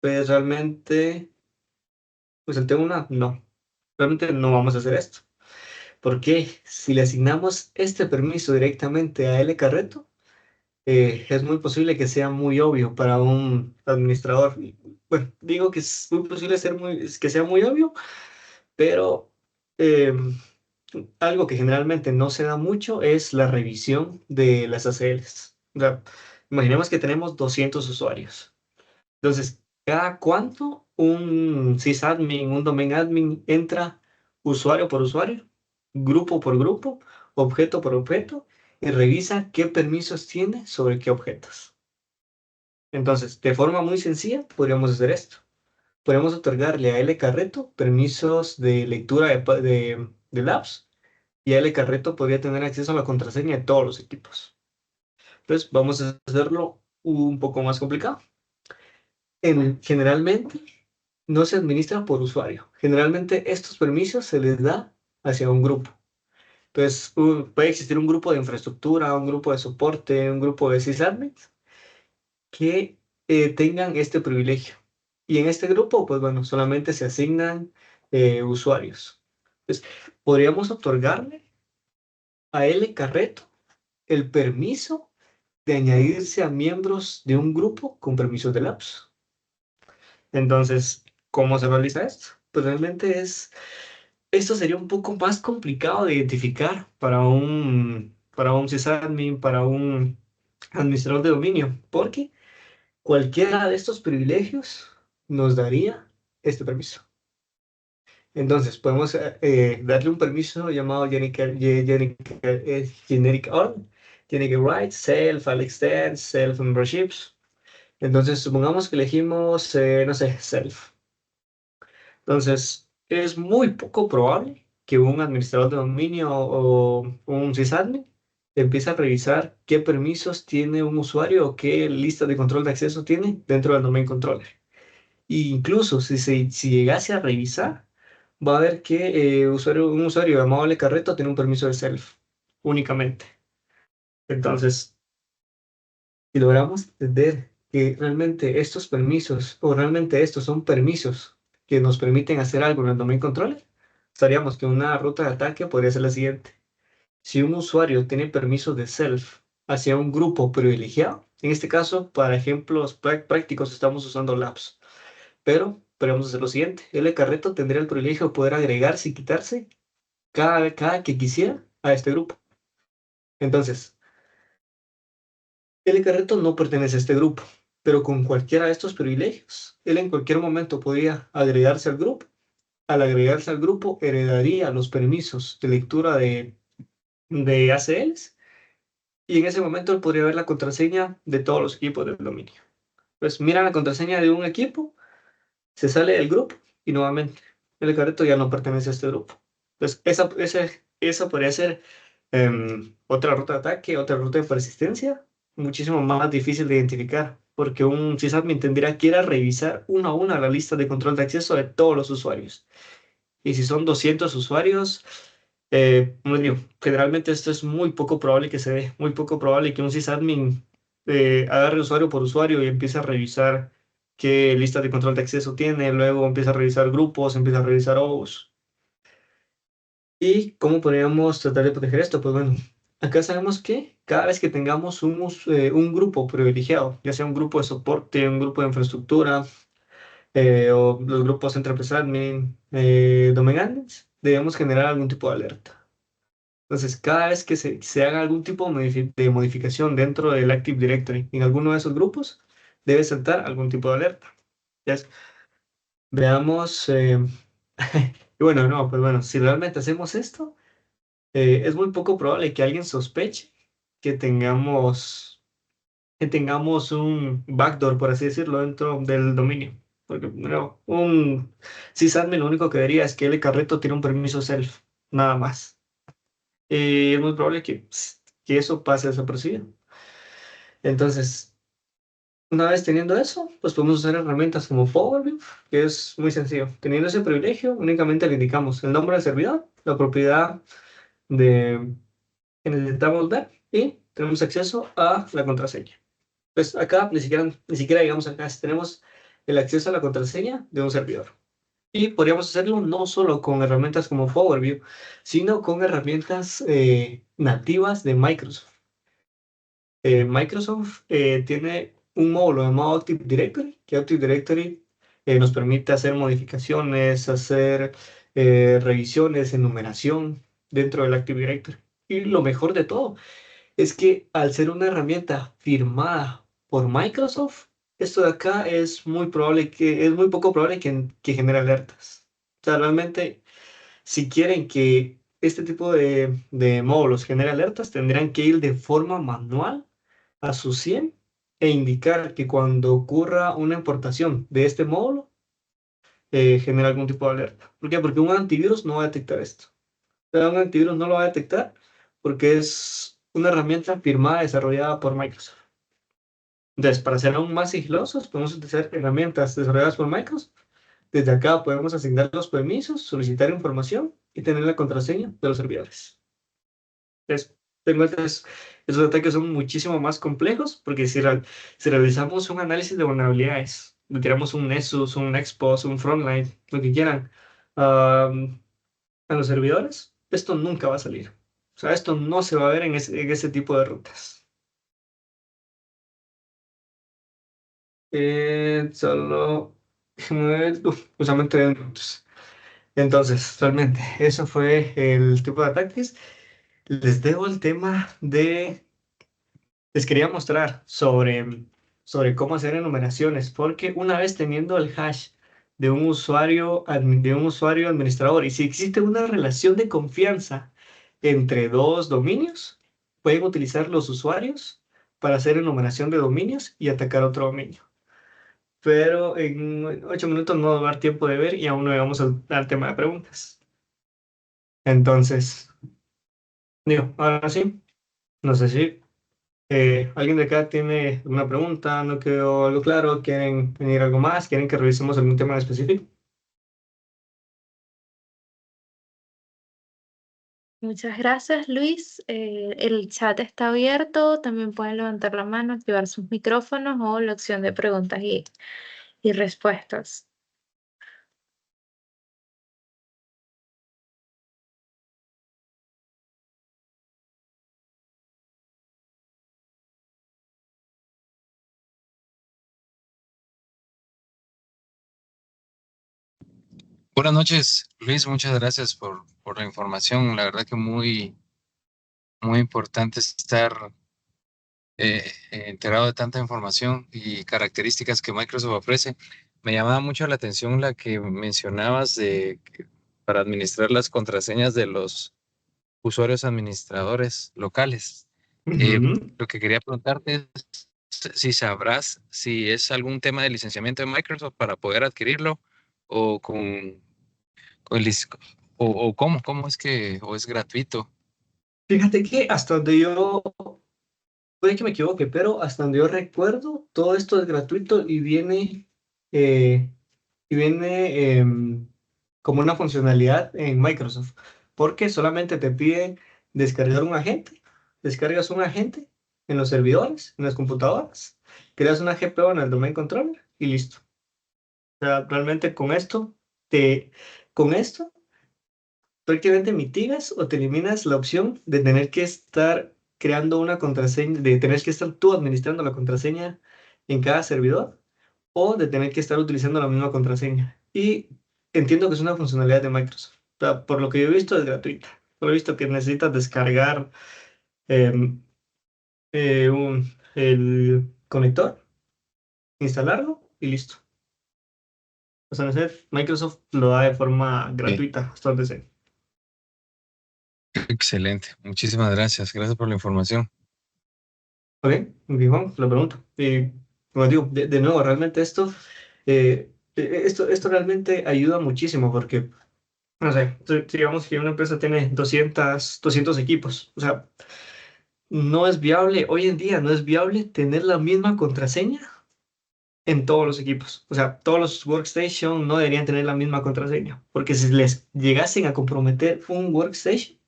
Pues realmente, pues el tema una, no. Realmente no vamos a hacer esto. Porque si le asignamos este permiso directamente a L Carreto, es muy posible que sea muy obvio para un administrador. Bueno, digo que es muy posible que sea muy obvio, pero eh, algo que generalmente no se da mucho es la revisión de las ACLs. O sea, imaginemos que tenemos 200 usuarios. Entonces, ¿cada cuánto un sysadmin, un domain admin entra usuario por usuario, grupo por grupo, objeto por objeto y revisa qué permisos tiene sobre qué objetos? Entonces, de forma muy sencilla, podríamos hacer esto. Podemos otorgarle a L Carreto permisos de lectura de labs y L Carreto podría tener acceso a la contraseña de todos los equipos. Entonces, vamos a hacerlo un poco más complicado. Generalmente, no se administra por usuario. Generalmente, estos permisos se les da hacia un grupo. Entonces, puede existir un grupo de infraestructura, un grupo de soporte, un grupo de sysadmins que tengan este privilegio. Y en este grupo, pues bueno, solamente se asignan usuarios. Entonces, podríamos otorgarle a L Carreto el permiso de añadirse a miembros de un grupo con permisos de labs. Entonces, ¿cómo se realiza esto? Pues realmente esto sería un poco más complicado de identificar para un sysadmin, para un administrador de dominio, porque cualquiera de estos privilegios nos daría este permiso. Entonces, podemos darle un permiso llamado generic on, generic write, self, al extend, self memberships. Entonces, supongamos que elegimos, no sé, self. Entonces, es muy poco probable que un administrador de dominio o un sysadmin empiece a revisar qué permisos tiene un usuario o qué lista de control de acceso tiene dentro del domain controller. E incluso si llegase a revisar, va a ver que un usuario llamado Le Carreto tiene un permiso de self únicamente. Entonces, si logramos entender que realmente estos permisos o realmente estos son permisos que nos permiten hacer algo en el domain controller, sabríamos que una ruta de ataque podría ser la siguiente. Si un usuario tiene permisos de self hacia un grupo privilegiado, en este caso, para ejemplos prácticos, estamos usando labs. Pero podemos hacer lo siguiente. El carreto tendría el privilegio de poder agregarse y quitarse cada que quisiera a este grupo. Entonces, el carreto no pertenece a este grupo, pero con cualquiera de estos privilegios, él en cualquier momento podría agregarse al grupo. Al agregarse al grupo, heredaría los permisos de lectura de ACLs y en ese momento él podría ver la contraseña de todos los equipos del dominio. Pues mira la contraseña de un equipo, se sale del grupo y nuevamente el carreto ya no pertenece a este grupo. Entonces, esa podría ser otra ruta de ataque, otra ruta de persistencia, muchísimo más difícil de identificar, porque un sysadmin tendría que ir a revisar uno a uno la lista de control de acceso de todos los usuarios. Y si son 200 usuarios, como digo, generalmente esto es muy poco probable que se dé, muy poco probable que un sysadmin agarre usuario por usuario y empiece a revisar qué lista de control de acceso tiene, luego empieza a revisar grupos, empieza a revisar OWs. ¿Y cómo podríamos tratar de proteger esto? Pues bueno, acá sabemos que cada vez que tengamos un grupo privilegiado, ya sea un grupo de soporte, un grupo de infraestructura, o los grupos entre admin, domain admins, debemos generar algún tipo de alerta. Entonces, cada vez que se haga algún tipo de modificación dentro del Active Directory en alguno de esos grupos, debe saltar algún tipo de alerta. ¿Ya? Veamos. Y bueno, no, pues bueno, si realmente hacemos esto, es muy poco probable que alguien sospeche que tengamos un backdoor, por así decirlo, dentro del dominio. Porque, bueno, un sysadmin lo único que vería es que el carreto tiene un permiso self, nada más. Es muy probable que eso pase desapercibido. Entonces, una vez teniendo eso, pues podemos usar herramientas como Powerview, que es muy sencillo. Teniendo ese privilegio, únicamente le indicamos el nombre del servidor, la propiedad de que necesitamos ver y tenemos acceso a la contraseña. Pues acá ni siquiera digamos acá, tenemos el acceso a la contraseña de un servidor. Y podríamos hacerlo no solo con herramientas como Power BI, sino con herramientas nativas de Microsoft. Microsoft tiene un módulo llamado Active Directory, que Active Directory nos permite hacer modificaciones, hacer revisiones, enumeración dentro del Active Directory. Y lo mejor de todo es que al ser una herramienta firmada por Microsoft, esto de acá es muy poco probable que genere alertas. O sea, realmente, si quieren que este tipo de módulos genere alertas, tendrían que ir de forma manual a su CIEM e indicar que cuando ocurra una importación de este módulo, genera algún tipo de alerta. ¿Por qué? Porque un antivirus no va a detectar esto. O sea, un antivirus no lo va a detectar porque es una herramienta firmada, desarrollada por Microsoft. Entonces, para ser aún más sigilosos, podemos utilizar herramientas desarrolladas por Microsoft. Desde acá podemos asignar los permisos, solicitar información y tener la contraseña de los servidores. Entonces, esos ataques son muchísimo más complejos porque si realizamos un análisis de vulnerabilidades, le tiramos un Nessus, un Expos, un Frontline, lo que quieran, a los servidores, esto nunca va a salir. O sea, esto no se va a ver en ese tipo de rutas. Solo justamente 2 minutos. Entonces, realmente, eso fue el tipo de ataques. Les dejo el tema de... Les quería mostrar sobre cómo hacer enumeraciones, porque una vez teniendo el hash de un usuario administrador, y si existe una relación de confianza entre dos dominios, pueden utilizar los usuarios para hacer enumeración de dominios y atacar otro dominio. Pero en 8 minutos no va a dar tiempo de ver y aún no llegamos al tema de preguntas. Entonces, digo, ahora sí, no sé si alguien de acá tiene una pregunta, no quedó algo claro, quieren venir algo más, quieren que revisemos algún tema en específico. Muchas gracias, Luis. El chat está abierto. También pueden levantar la mano, activar sus micrófonos o la opción de preguntas y respuestas. Buenas noches, Luis. Muchas gracias por la información. La verdad que muy importante estar enterado de tanta información y características que Microsoft ofrece. Me llamaba mucho la atención la que mencionabas para administrar las contraseñas de los usuarios administradores locales. Ujú. Lo que quería preguntarte es si sabrás si es algún tema de licenciamiento de Microsoft para poder adquirirlo o con o cómo es que, o es gratuito. Fíjate que hasta donde yo, puede que me equivoque, pero hasta donde yo recuerdo, todo esto es gratuito eh, y viene como una funcionalidad en Microsoft, porque solamente te pide descargar un agente, descargas un agente en los servidores, en las computadoras, creas una GPO en el domain controller y listo. O sea, realmente con esto prácticamente mitigas o te eliminas la opción de tener que estar creando una contraseña, de tener que estar tú administrando la contraseña en cada servidor o de tener que estar utilizando la misma contraseña. Y entiendo que es una funcionalidad de Microsoft. O sea, por lo que yo he visto es gratuita. Solo he visto que necesitas descargar em, el conector, instalarlo y listo. O sea, no sé, Microsoft lo da de forma Sí. gratuita, hasta donde sé. Excelente. Muchísimas gracias. Gracias por la información. Ok, ok, Juan, lo pregunto. Como digo, de nuevo, realmente esto realmente ayuda muchísimo porque, no sé, si digamos que una empresa tiene 200 equipos, o sea, no es viable, hoy en día no es viable tener la misma contraseña en todos los equipos. O sea, todos los workstation no deberían tener la misma contraseña, porque si les llegasen a comprometer un workstation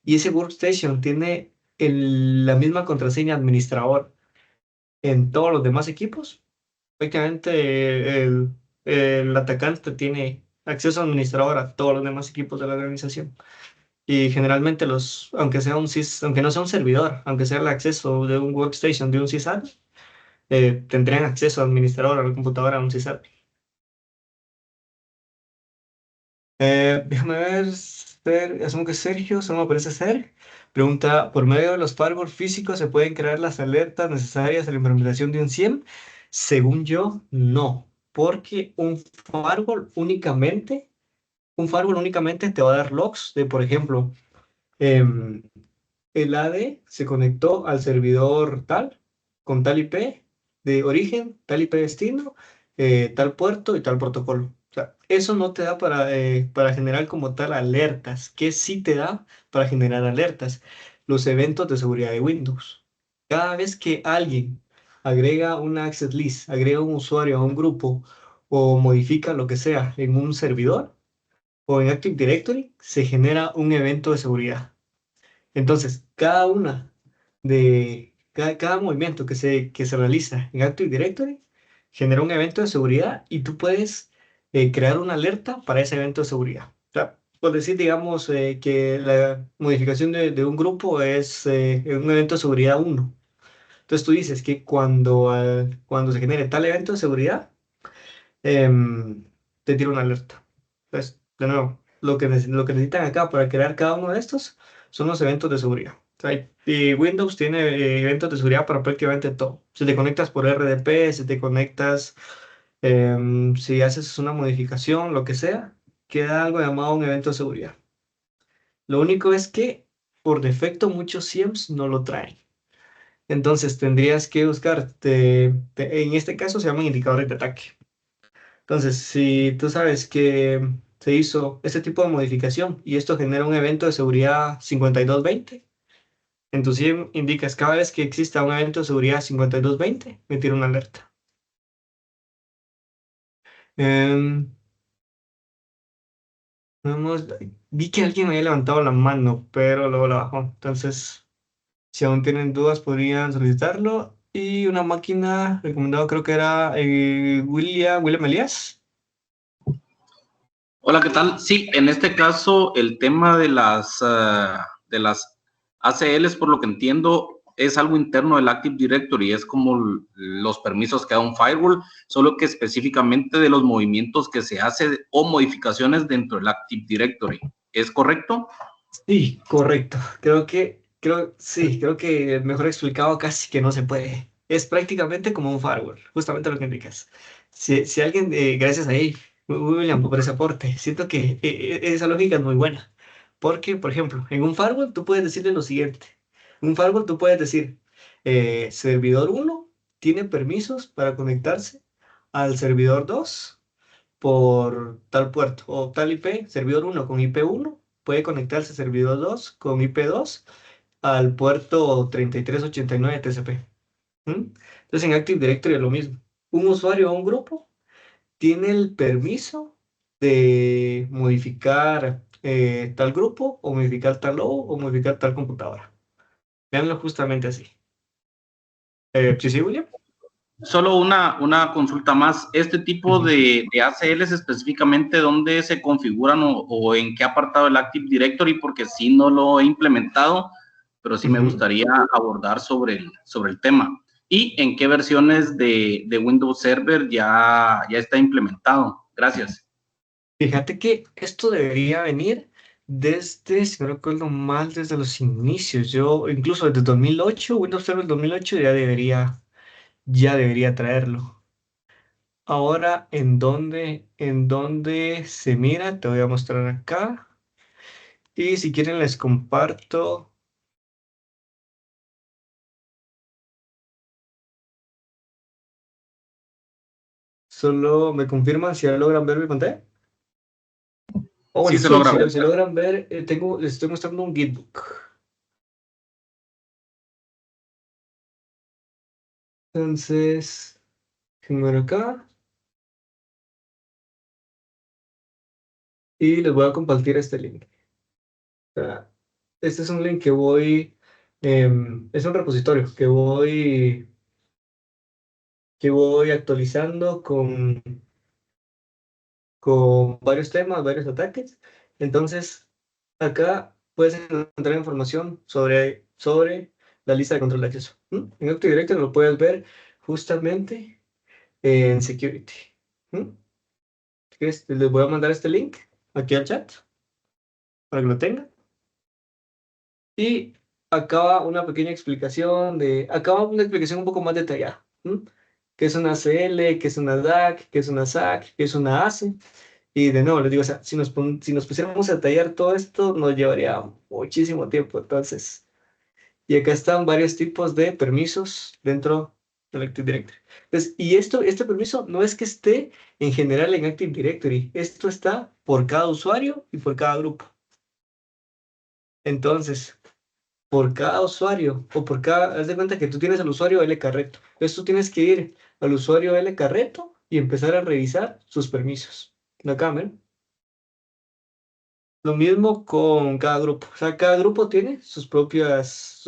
y ese workstation tiene la misma contraseña administrador en todos los demás equipos, prácticamente el atacante tiene acceso administrador a todos los demás equipos de la organización. Y generalmente aunque sea aunque no sea un servidor, aunque sea el acceso de un workstation de un sysadmin, tendrían acceso administrador a la computadora de un sysadmin. Déjame ver, asumo que Sergio, solo me parece ser. Pregunta, ¿por medio de los firewalls físicos se pueden crear las alertas necesarias a la implementación de un SIEM? Según yo, no, porque un firewall únicamente te va a dar logs de, por ejemplo, em, el AD se conectó al servidor tal, con tal IP de origen, tal IP destino, tal puerto y tal protocolo. O sea, eso no te da para generar como tal alertas. ¿Qué sí te da para generar alertas? Los eventos de seguridad de Windows. Cada vez que alguien agrega una access list, agrega un usuario a un grupo o modifica lo que sea en un servidor o en Active Directory, se genera un evento de seguridad. Entonces, cada movimiento que se realiza en Active Directory genera un evento de seguridad y tú puedes crear una alerta para ese evento de seguridad. O sea, por decir, digamos, que la modificación de un grupo es un evento de seguridad 1. Entonces tú dices que cuando se genere tal evento de seguridad, te tira una alerta. Entonces, de nuevo, lo que necesitan acá para crear cada uno de estos son los eventos de seguridad. O sea, y Windows tiene eventos de seguridad para prácticamente todo. Si te conectas por RDP, si te conectas, si haces una modificación, lo que sea, queda algo llamado un evento de seguridad. Lo único es que por defecto muchos SIEMs no lo traen. Entonces tendrías que buscar, en este caso se llaman indicadores de ataque. Entonces, si tú sabes que se hizo este tipo de modificación y esto genera un evento de seguridad 5220, en tu SIEM indicas cada vez que exista un evento de seguridad 5220, me tira una alerta. Em, vamos, vi que alguien me había levantado la mano, pero luego la bajó. Entonces, si aún tienen dudas, podrían solicitarlo. Y una máquina recomendado creo que era William Elías. Hola, ¿qué tal? Sí, en este caso el tema de las ACLs, por lo que entiendo, es algo interno del Active Directory, es como los permisos que da un firewall, solo que específicamente de los movimientos que se hace o modificaciones dentro del Active Directory. ¿Es correcto? Sí, correcto. Sí, creo que mejor explicado casi que no se puede. Es prácticamente como un firewall, justamente lo que indicas. Si alguien, gracias a él, William, por ese aporte, siento que esa lógica es muy buena. Porque, por ejemplo, en un firewall tú puedes decirle lo siguiente. En un firewall tú puedes decir, servidor uno tiene permisos para conectarse al servidor 2 por tal puerto o tal IP, servidor uno con IP 1 puede conectarse servidor 2 con IP 2 al puerto 3389 TCP. ¿Mm? Entonces en Active Directory es lo mismo. Un usuario o un grupo tiene el permiso de modificar tal grupo o modificar tal logo o modificar tal computadora. Veanlo justamente así. ¿Sí, sí, William? Solo una consulta más. ¿Este tipo Ujú. de ACLs específicamente dónde se configuran o en qué apartado del Active Directory? Porque sí no lo he implementado, pero sí me Ujú. gustaría abordar sobre el tema. ¿Y en qué versiones de Windows Server ya está implementado? Gracias. Fíjate que esto debería venir desde, si no recuerdo mal, desde los inicios. Yo, incluso desde 2008, Windows Server 2008 ya debería traerlo. Ahora, ¿en dónde se mira? Te voy a mostrar acá. Y si quieren les comparto. Solo me confirman si ya logran ver mi pantalla. Oh, Sí bueno, se sí, logra si, ver. si logran ver, les estoy mostrando un Gitbook. Entonces, déjenme ver acá. Y les voy a compartir este link. Sea, este es un link que voy Es un repositorio que voy actualizando con varios temas, varios ataques. Entonces, acá puedes encontrar información sobre la lista de control de acceso. En Active Directory lo puedes ver justamente en Security. Les voy a mandar este link aquí al chat para que lo tengan. Y acaba una explicación un poco más detallada. ¿Qué es una CL? ¿Qué es una DAC? ¿Qué es una SAC? ¿Qué es una ACE? Y de nuevo, les digo, o sea, si nos pusiéramos a detallar todo esto, nos llevaría muchísimo tiempo. Entonces, y acá están varios tipos de permisos dentro del Active Directory. Entonces, este permiso no es que esté en general en Active Directory, esto está por cada usuario y por cada grupo. Entonces, por cada usuario o haz de cuenta que tú tienes al usuario L Carreto. Entonces tú tienes que ir al usuario L Carreto y empezar a revisar sus permisos. La cámara. Lo mismo con cada grupo. O sea, cada grupo tiene sus propias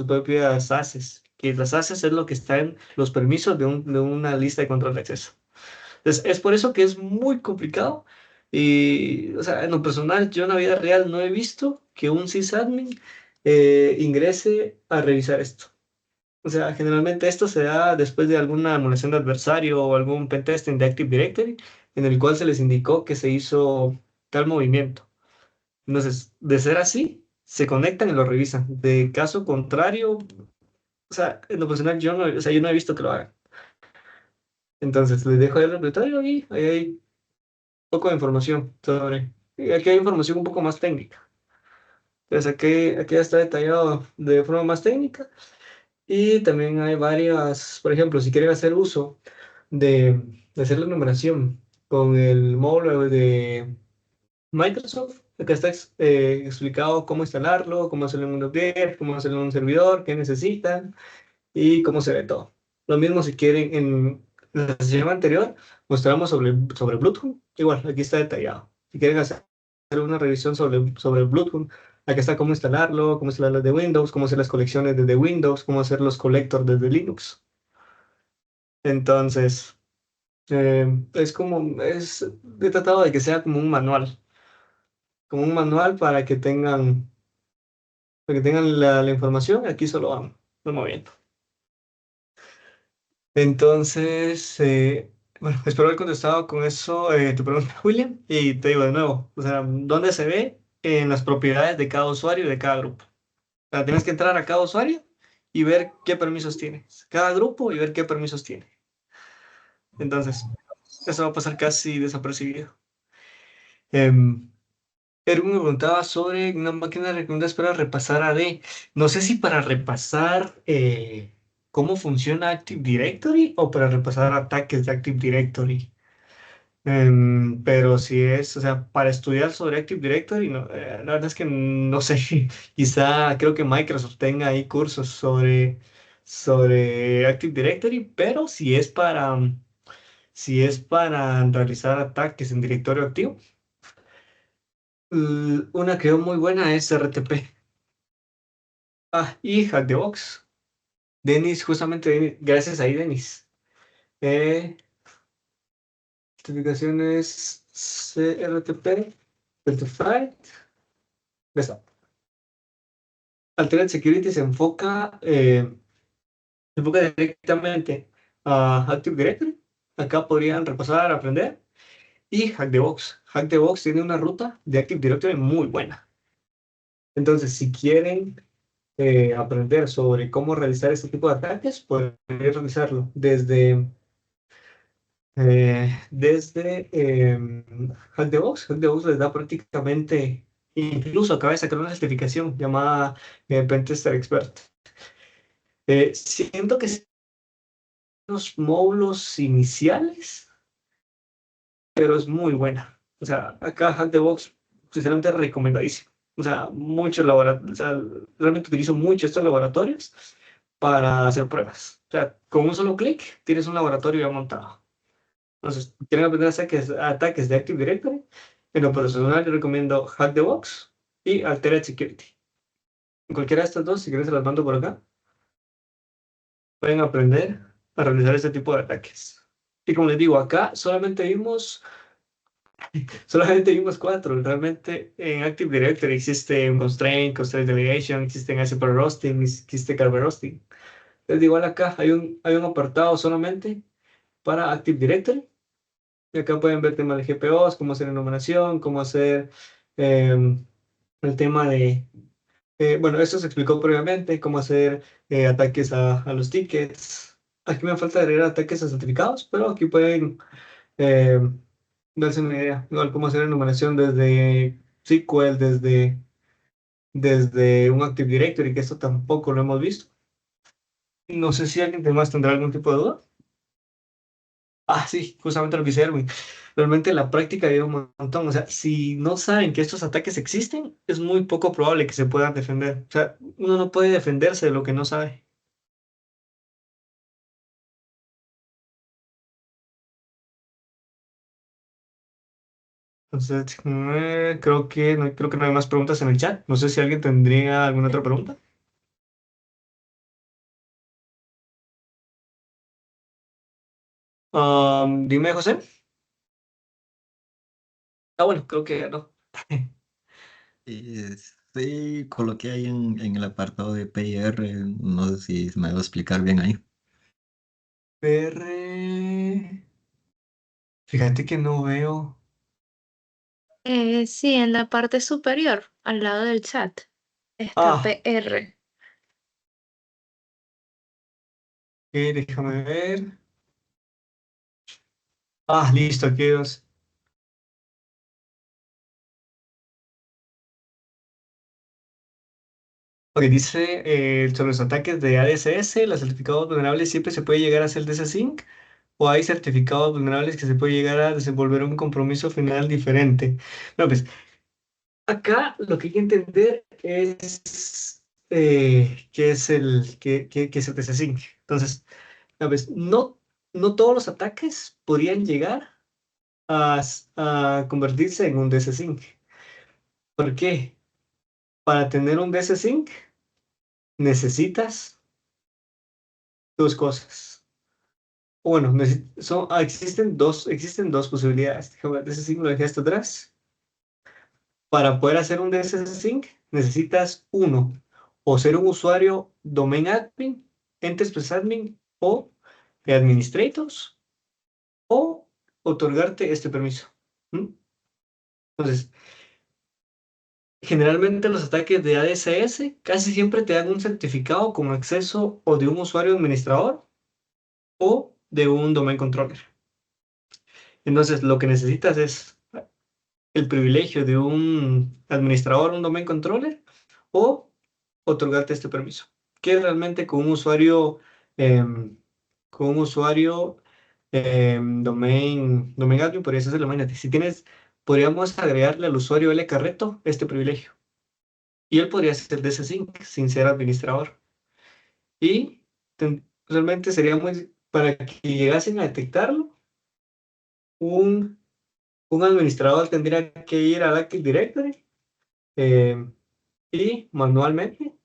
ACES. Que las ACES es lo que está en los permisos de una lista de control de acceso. Entonces, es por eso que es muy complicado. Y, o sea, en lo personal, yo en la vida real no he visto que un sysadmin ingrese a revisar esto. O sea, generalmente esto se da después de alguna emulación de adversario o algún pentesting de Active Directory en el cual se les indicó que se hizo tal movimiento. Entonces, de ser así, se conectan y lo revisan. De caso contrario, o sea, en lo personal yo no he visto que lo hagan. Entonces, les dejo ahí el repertorio y ahí hay poco de información y aquí hay información un poco más técnica. Entonces, aquí ya está detallado de forma más técnica. Y también hay varias, por ejemplo, si quieren hacer uso de hacer la numeración con el módulo de Microsoft, acá está explicado cómo instalarlo, cómo hacerlo en un update, cómo hacerlo en un servidor, qué necesitan y cómo se ve todo. Lo mismo si quieren, en la sesión anterior mostramos sobre Bluetooth, igual, aquí está detallado. Si quieren hacer una revisión sobre Bluetooth, aquí está cómo instalarlo desde Windows, cómo hacer las colecciones desde Windows, cómo hacer los collectors desde Linux. Entonces, he tratado de que sea como un manual para que tengan la información, aquí solo van moviendo. Entonces, bueno, espero haber contestado con eso tu pregunta, William, y te digo de nuevo, o sea, ¿dónde se ve? En las propiedades de cada usuario y de cada grupo. O sea, tienes que entrar a cada usuario y ver qué permisos tiene, cada grupo y ver qué permisos tiene. Entonces, eso va a pasar casi desapercibido. Em, Erwin me preguntaba sobre una máquina de recomendadas para repasar AD. No sé si para repasar cómo funciona Active Directory o para repasar ataques de Active Directory. Pero si es, o sea, para estudiar sobre Active Directory, no, la verdad es que no sé. Quizá creo que Microsoft tenga ahí cursos sobre Active Directory, pero si es para realizar ataques en directorio activo. Una que veo muy buena es RTP. Y Hack the Box. Denis, justamente, gracias ahí, Denis. Certificaciones CRTP, Certified. Ya está. Altered Security se enfoca directamente a Active Directory. Acá podrían repasar, aprender. Y Hack the Box. Hack the Box tiene una ruta de Active Directory muy buena. Entonces, si quieren aprender sobre cómo realizar este tipo de ataques, pueden realizarlo desde Hack the Box. Hack the Box les da prácticamente, incluso acaba de sacar una certificación llamada Pentester Expert. Siento que son los módulos iniciales, pero es muy buena. O sea, acá Hack the Box, sinceramente recomendadísimo. O sea, realmente utilizo mucho estos laboratorios para hacer pruebas. O sea, con un solo clic tienes un laboratorio ya montado. Entonces, quieren aprender ataques de Active Directory. En lo personal, yo recomiendo Hack the Box y Altered Security. En cualquiera de estas dos, si quieres, se las mando por acá. Pueden aprender a realizar este tipo de ataques. Y como les digo, acá solamente vimos cuatro. Realmente en Active Directory existe Constraint, Constraint Delegation, existen ASP Roasting, existe Kerberos Roasting. Entonces, igual acá hay un apartado solamente para Active Directory. Y acá pueden ver temas de GPOs, cómo hacer enumeración, cómo hacer em, el tema de... bueno, esto se explicó previamente, cómo hacer ataques a los tickets. Aquí me falta agregar ataques a certificados, pero aquí pueden darse una idea. Igual cómo hacer enumeración desde SQL, desde un Active Directory, que esto tampoco lo hemos visto. No sé si alguien más tendrá algún tipo de duda. Ah, sí, justamente lo que dice Erwin. Realmente en la práctica hay un montón. O sea, si no saben que estos ataques existen, es muy poco probable que se puedan defender. O sea, uno no puede defenderse de lo que no sabe. Entonces, creo que no hay más preguntas en el chat. No sé si alguien tendría alguna otra pregunta. Dime, José. Ah, bueno, creo que no. Y sí, coloqué ahí en el apartado de PIR, no sé si me va a explicar bien ahí. PR. Fíjate que no veo. Sí, en la parte superior, al lado del chat, está Ah, PR. déjame ver. Ah, listo, aquí dos. Ok, dice sobre los ataques de ADSS, los certificados vulnerables siempre se puede llegar a hacer desasync o hay certificados vulnerables que se puede llegar a desenvolver un compromiso final diferente. Bueno, pues acá lo que hay que entender es qué es el desasync. Entonces, pues, no todos los ataques podrían llegar a convertirse en un desasync. ¿Por qué? Para tener un desasync necesitas dos cosas. Bueno, existen dos posibilidades. Déjame ver, ese signo lo dejé hasta atrás. Para poder hacer un DSS-Sync, necesitas uno, o ser un usuario domain admin, Enterprise admin o administrators, o otorgarte este permiso. ¿Mm? Entonces, generalmente los ataques de ADSS casi siempre te dan un certificado con acceso o de un usuario administrador o de un domain controller. Entonces, lo que necesitas es el privilegio de un administrador, un domain controller, o otorgarte este permiso. Que realmente em, con un usuario domain admin, podrías hacerlo. Imagínate, podríamos agregarle al usuario L Carreto este privilegio. Y él podría hacer de ese sin ser administrador. Y realmente sería para que llegasen a detectarlo, un, un administrador tendría que ir al Active Directory eh, y manualmente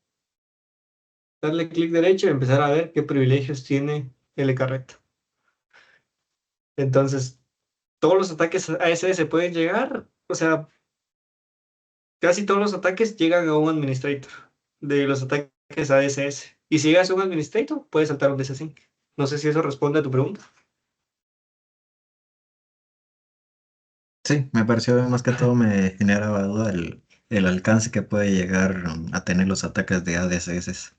darle clic derecho y empezar a ver qué privilegios tiene el carrete. Entonces, todos los ataques ASS pueden llegar, o sea, casi todos los ataques llegan a un administrator de los ataques ASS. Y si llegas a un administrator, puedes saltar un DSSync. No sé si eso responde a tu pregunta. Sí, me pareció más que todo me generaba duda el alcance que puede llegar a tener los ataques de ADSS.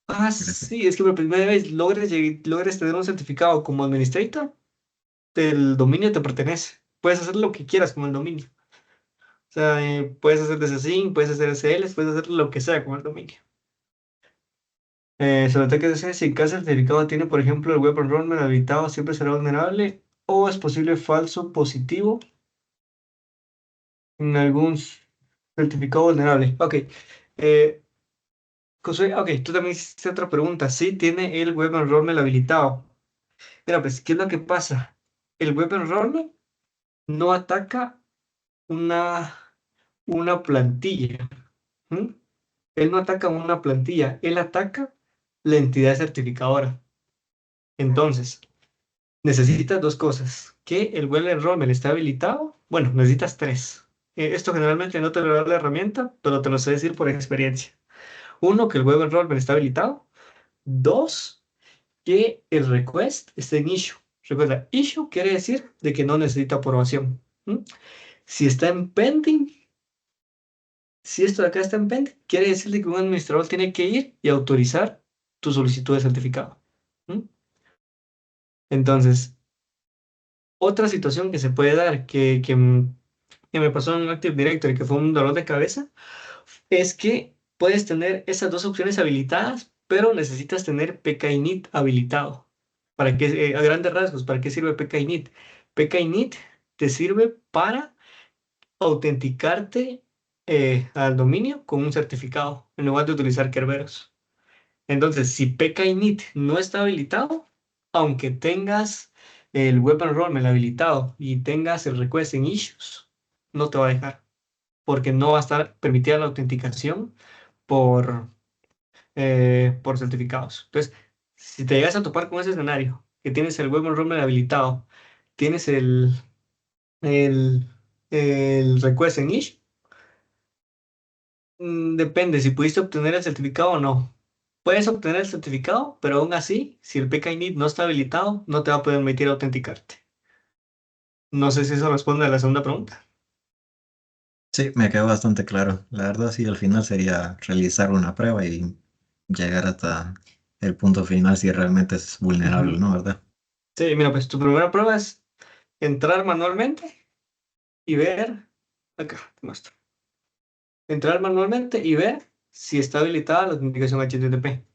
Ah, Gracias. sí, es que por primera vez logres tener un certificado como administrator, el dominio te pertenece. Puedes hacer lo que quieras con el dominio. O sea, puedes hacer DSSync, puedes hacer SLs, puedes hacer lo que sea con el dominio. Sobre ataques de si cada certificado tiene, por ejemplo, el web enrollment habilitado, siempre será vulnerable o es posible falso positivo en algún certificado vulnerable. Ok. Eh, Josué, ok, tú también hiciste otra pregunta. Sí, tiene el web enrollment habilitado. Mira, pues, ¿qué es lo que pasa? El web enrollment no ataca una, una plantilla. ¿Mm? Él no ataca una plantilla, él ataca la entidad certificadora. Entonces, necesitas dos cosas. Que el web enrollment esté habilitado. Bueno, necesitas tres. Esto generalmente no te lo da la herramienta, pero te lo sé decir por experiencia. Uno, que el web enrollment está habilitado. Dos, que el request esté en issue. Recuerda, issue quiere decir de que no necesita aprobación. ¿Mm? Si está en pending, si esto de acá está en pending, quiere decir de que un administrador tiene que ir y autorizar tu solicitud de certificado. ¿Mm? Entonces, otra situación que se puede dar, que me pasó en un Active Directory, que fue un dolor de cabeza, es que puedes tener esas dos opciones habilitadas, pero necesitas tener PKINIT habilitado. ¿Para qué, a grandes rasgos, ¿para qué sirve PKINIT? PKINIT te sirve para autenticarte al dominio con un certificado, en lugar de utilizar Kerberos. Entonces, si PKINIT no está habilitado, aunque tengas el Web Enrollment habilitado y tengas el request en issues, no te va a dejar, porque no va a estar permitida la autenticación por, por certificados. Entonces, si te llegas a topar con ese escenario, que tienes el Web Enrollment habilitado, tienes el, el request en issue, depende si pudiste obtener el certificado o no. Puedes obtener el certificado, pero aún así, si el PKINIT no está habilitado, no te va a permitir autenticarte. No sé si eso responde a la segunda pregunta. Sí, me quedó bastante claro. La verdad, sí, al final sería realizar una prueba y llegar hasta el punto final si realmente es vulnerable o Ujú. no, ¿verdad? Sí, mira, pues tu primera prueba es entrar manualmente y ver, acá te muestro, entrar manualmente y ver si está habilitada la autenticación HTTP.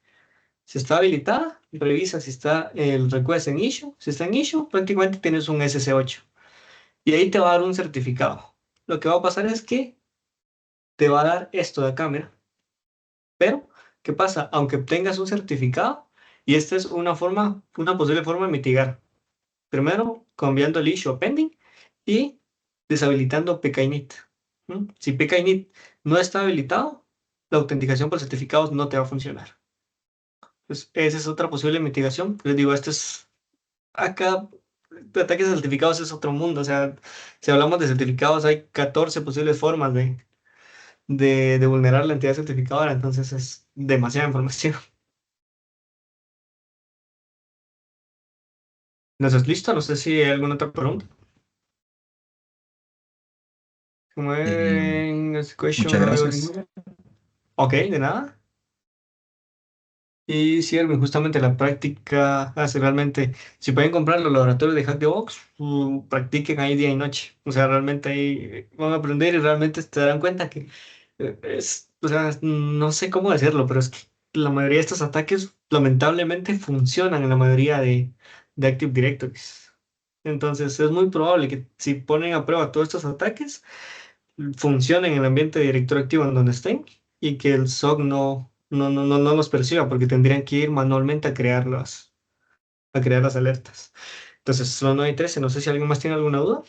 Si está habilitada, revisa si está el request en issue. Si está en issue, prácticamente tienes un SC8. Y ahí te va a dar un certificado. Lo que va a pasar es que te va a dar esto de acá, mira. Pero, ¿qué pasa? Aunque obtengas un certificado, y esta es una posible forma de mitigar. Primero, cambiando el issue a pending y deshabilitando PKINIT. ¿Mm? Si PKINIT no está habilitado, la autenticación por certificados no te va a funcionar. Pues esa es otra posible mitigación. Les digo, esto es acá, de ataques a certificados es otro mundo. O sea, si hablamos de certificados, hay 14 posibles formas de vulnerar la entidad certificadora, entonces es demasiada información. ¿No estás listo? No sé si hay alguna otra pregunta. Como Y en esa muchas question, no veo gracias. ninguna. Ok, de nada. Y sí, Erwin, justamente la práctica hace realmente, si pueden comprar los laboratorios de Hack the Box, practiquen ahí día y noche. O sea, realmente ahí van a aprender y realmente se darán cuenta que o sea, no sé cómo decirlo, pero es que la mayoría de estos ataques lamentablemente funcionan en la mayoría de Active Directories. Entonces es muy probable que si ponen a prueba todos estos ataques, funcionen en el ambiente de directorio activo en donde estén y que el SOC no los perciba porque tendrían que ir manualmente a crear las alertas. Entonces, son 9 y 13. No sé si alguien más tiene alguna duda.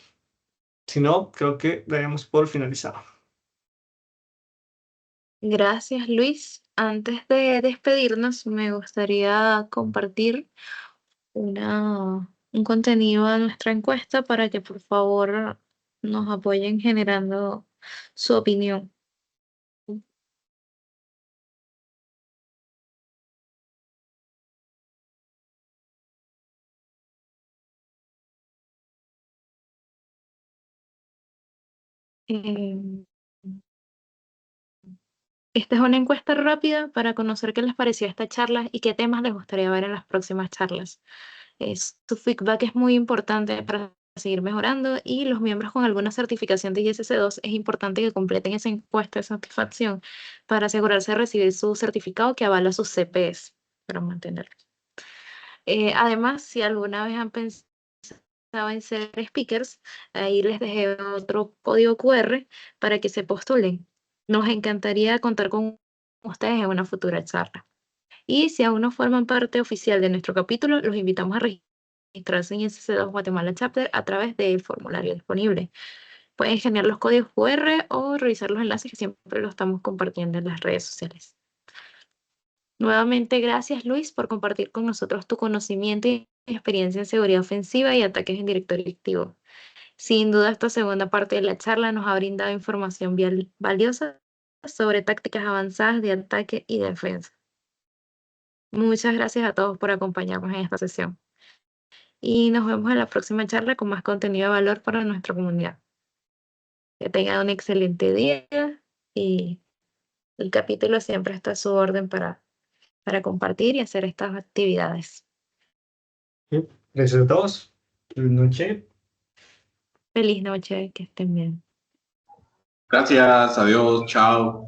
Si no, creo que daríamos por finalizado. Gracias, Luis. Antes de despedirnos, me gustaría compartir un contenido a nuestra encuesta para que por favor nos apoyen generando su opinión. Eh, Esta es una encuesta rápida para conocer qué les pareció esta charla y qué temas les gustaría ver en las próximas charlas. Su feedback es muy importante para seguir mejorando y los miembros con alguna certificación de ISC2 es importante que completen esa encuesta de satisfacción para asegurarse de recibir su certificado que avala sus CPs para mantenerlo. Además, si alguna vez han pensado en ser speakers, ahí les dejé otro código QR para que se postulen. Nos encantaría contar con ustedes en una futura charla. Y si aún no forman parte oficial de nuestro capítulo, los invitamos a registrarse en ISC2 Guatemala Chapter a través del formulario disponible. pueden escanear los códigos QR o revisar los enlaces que siempre los estamos compartiendo en las redes sociales. Nuevamente, gracias Luis por compartir con nosotros tu conocimiento y experiencia en seguridad ofensiva y ataques en directorio activo. Sin duda, esta segunda parte de la charla nos ha brindado información valiosa sobre tácticas avanzadas de ataque y defensa. Muchas gracias a todos por acompañarnos en esta sesión. Y nos vemos en la próxima charla con más contenido de valor para nuestra comunidad. Que tengan un excelente día y el capítulo siempre está a su orden para compartir y hacer estas actividades. Gracias a todos. Buenas noches. Feliz noche, que estén bien. Gracias, adiós, chao.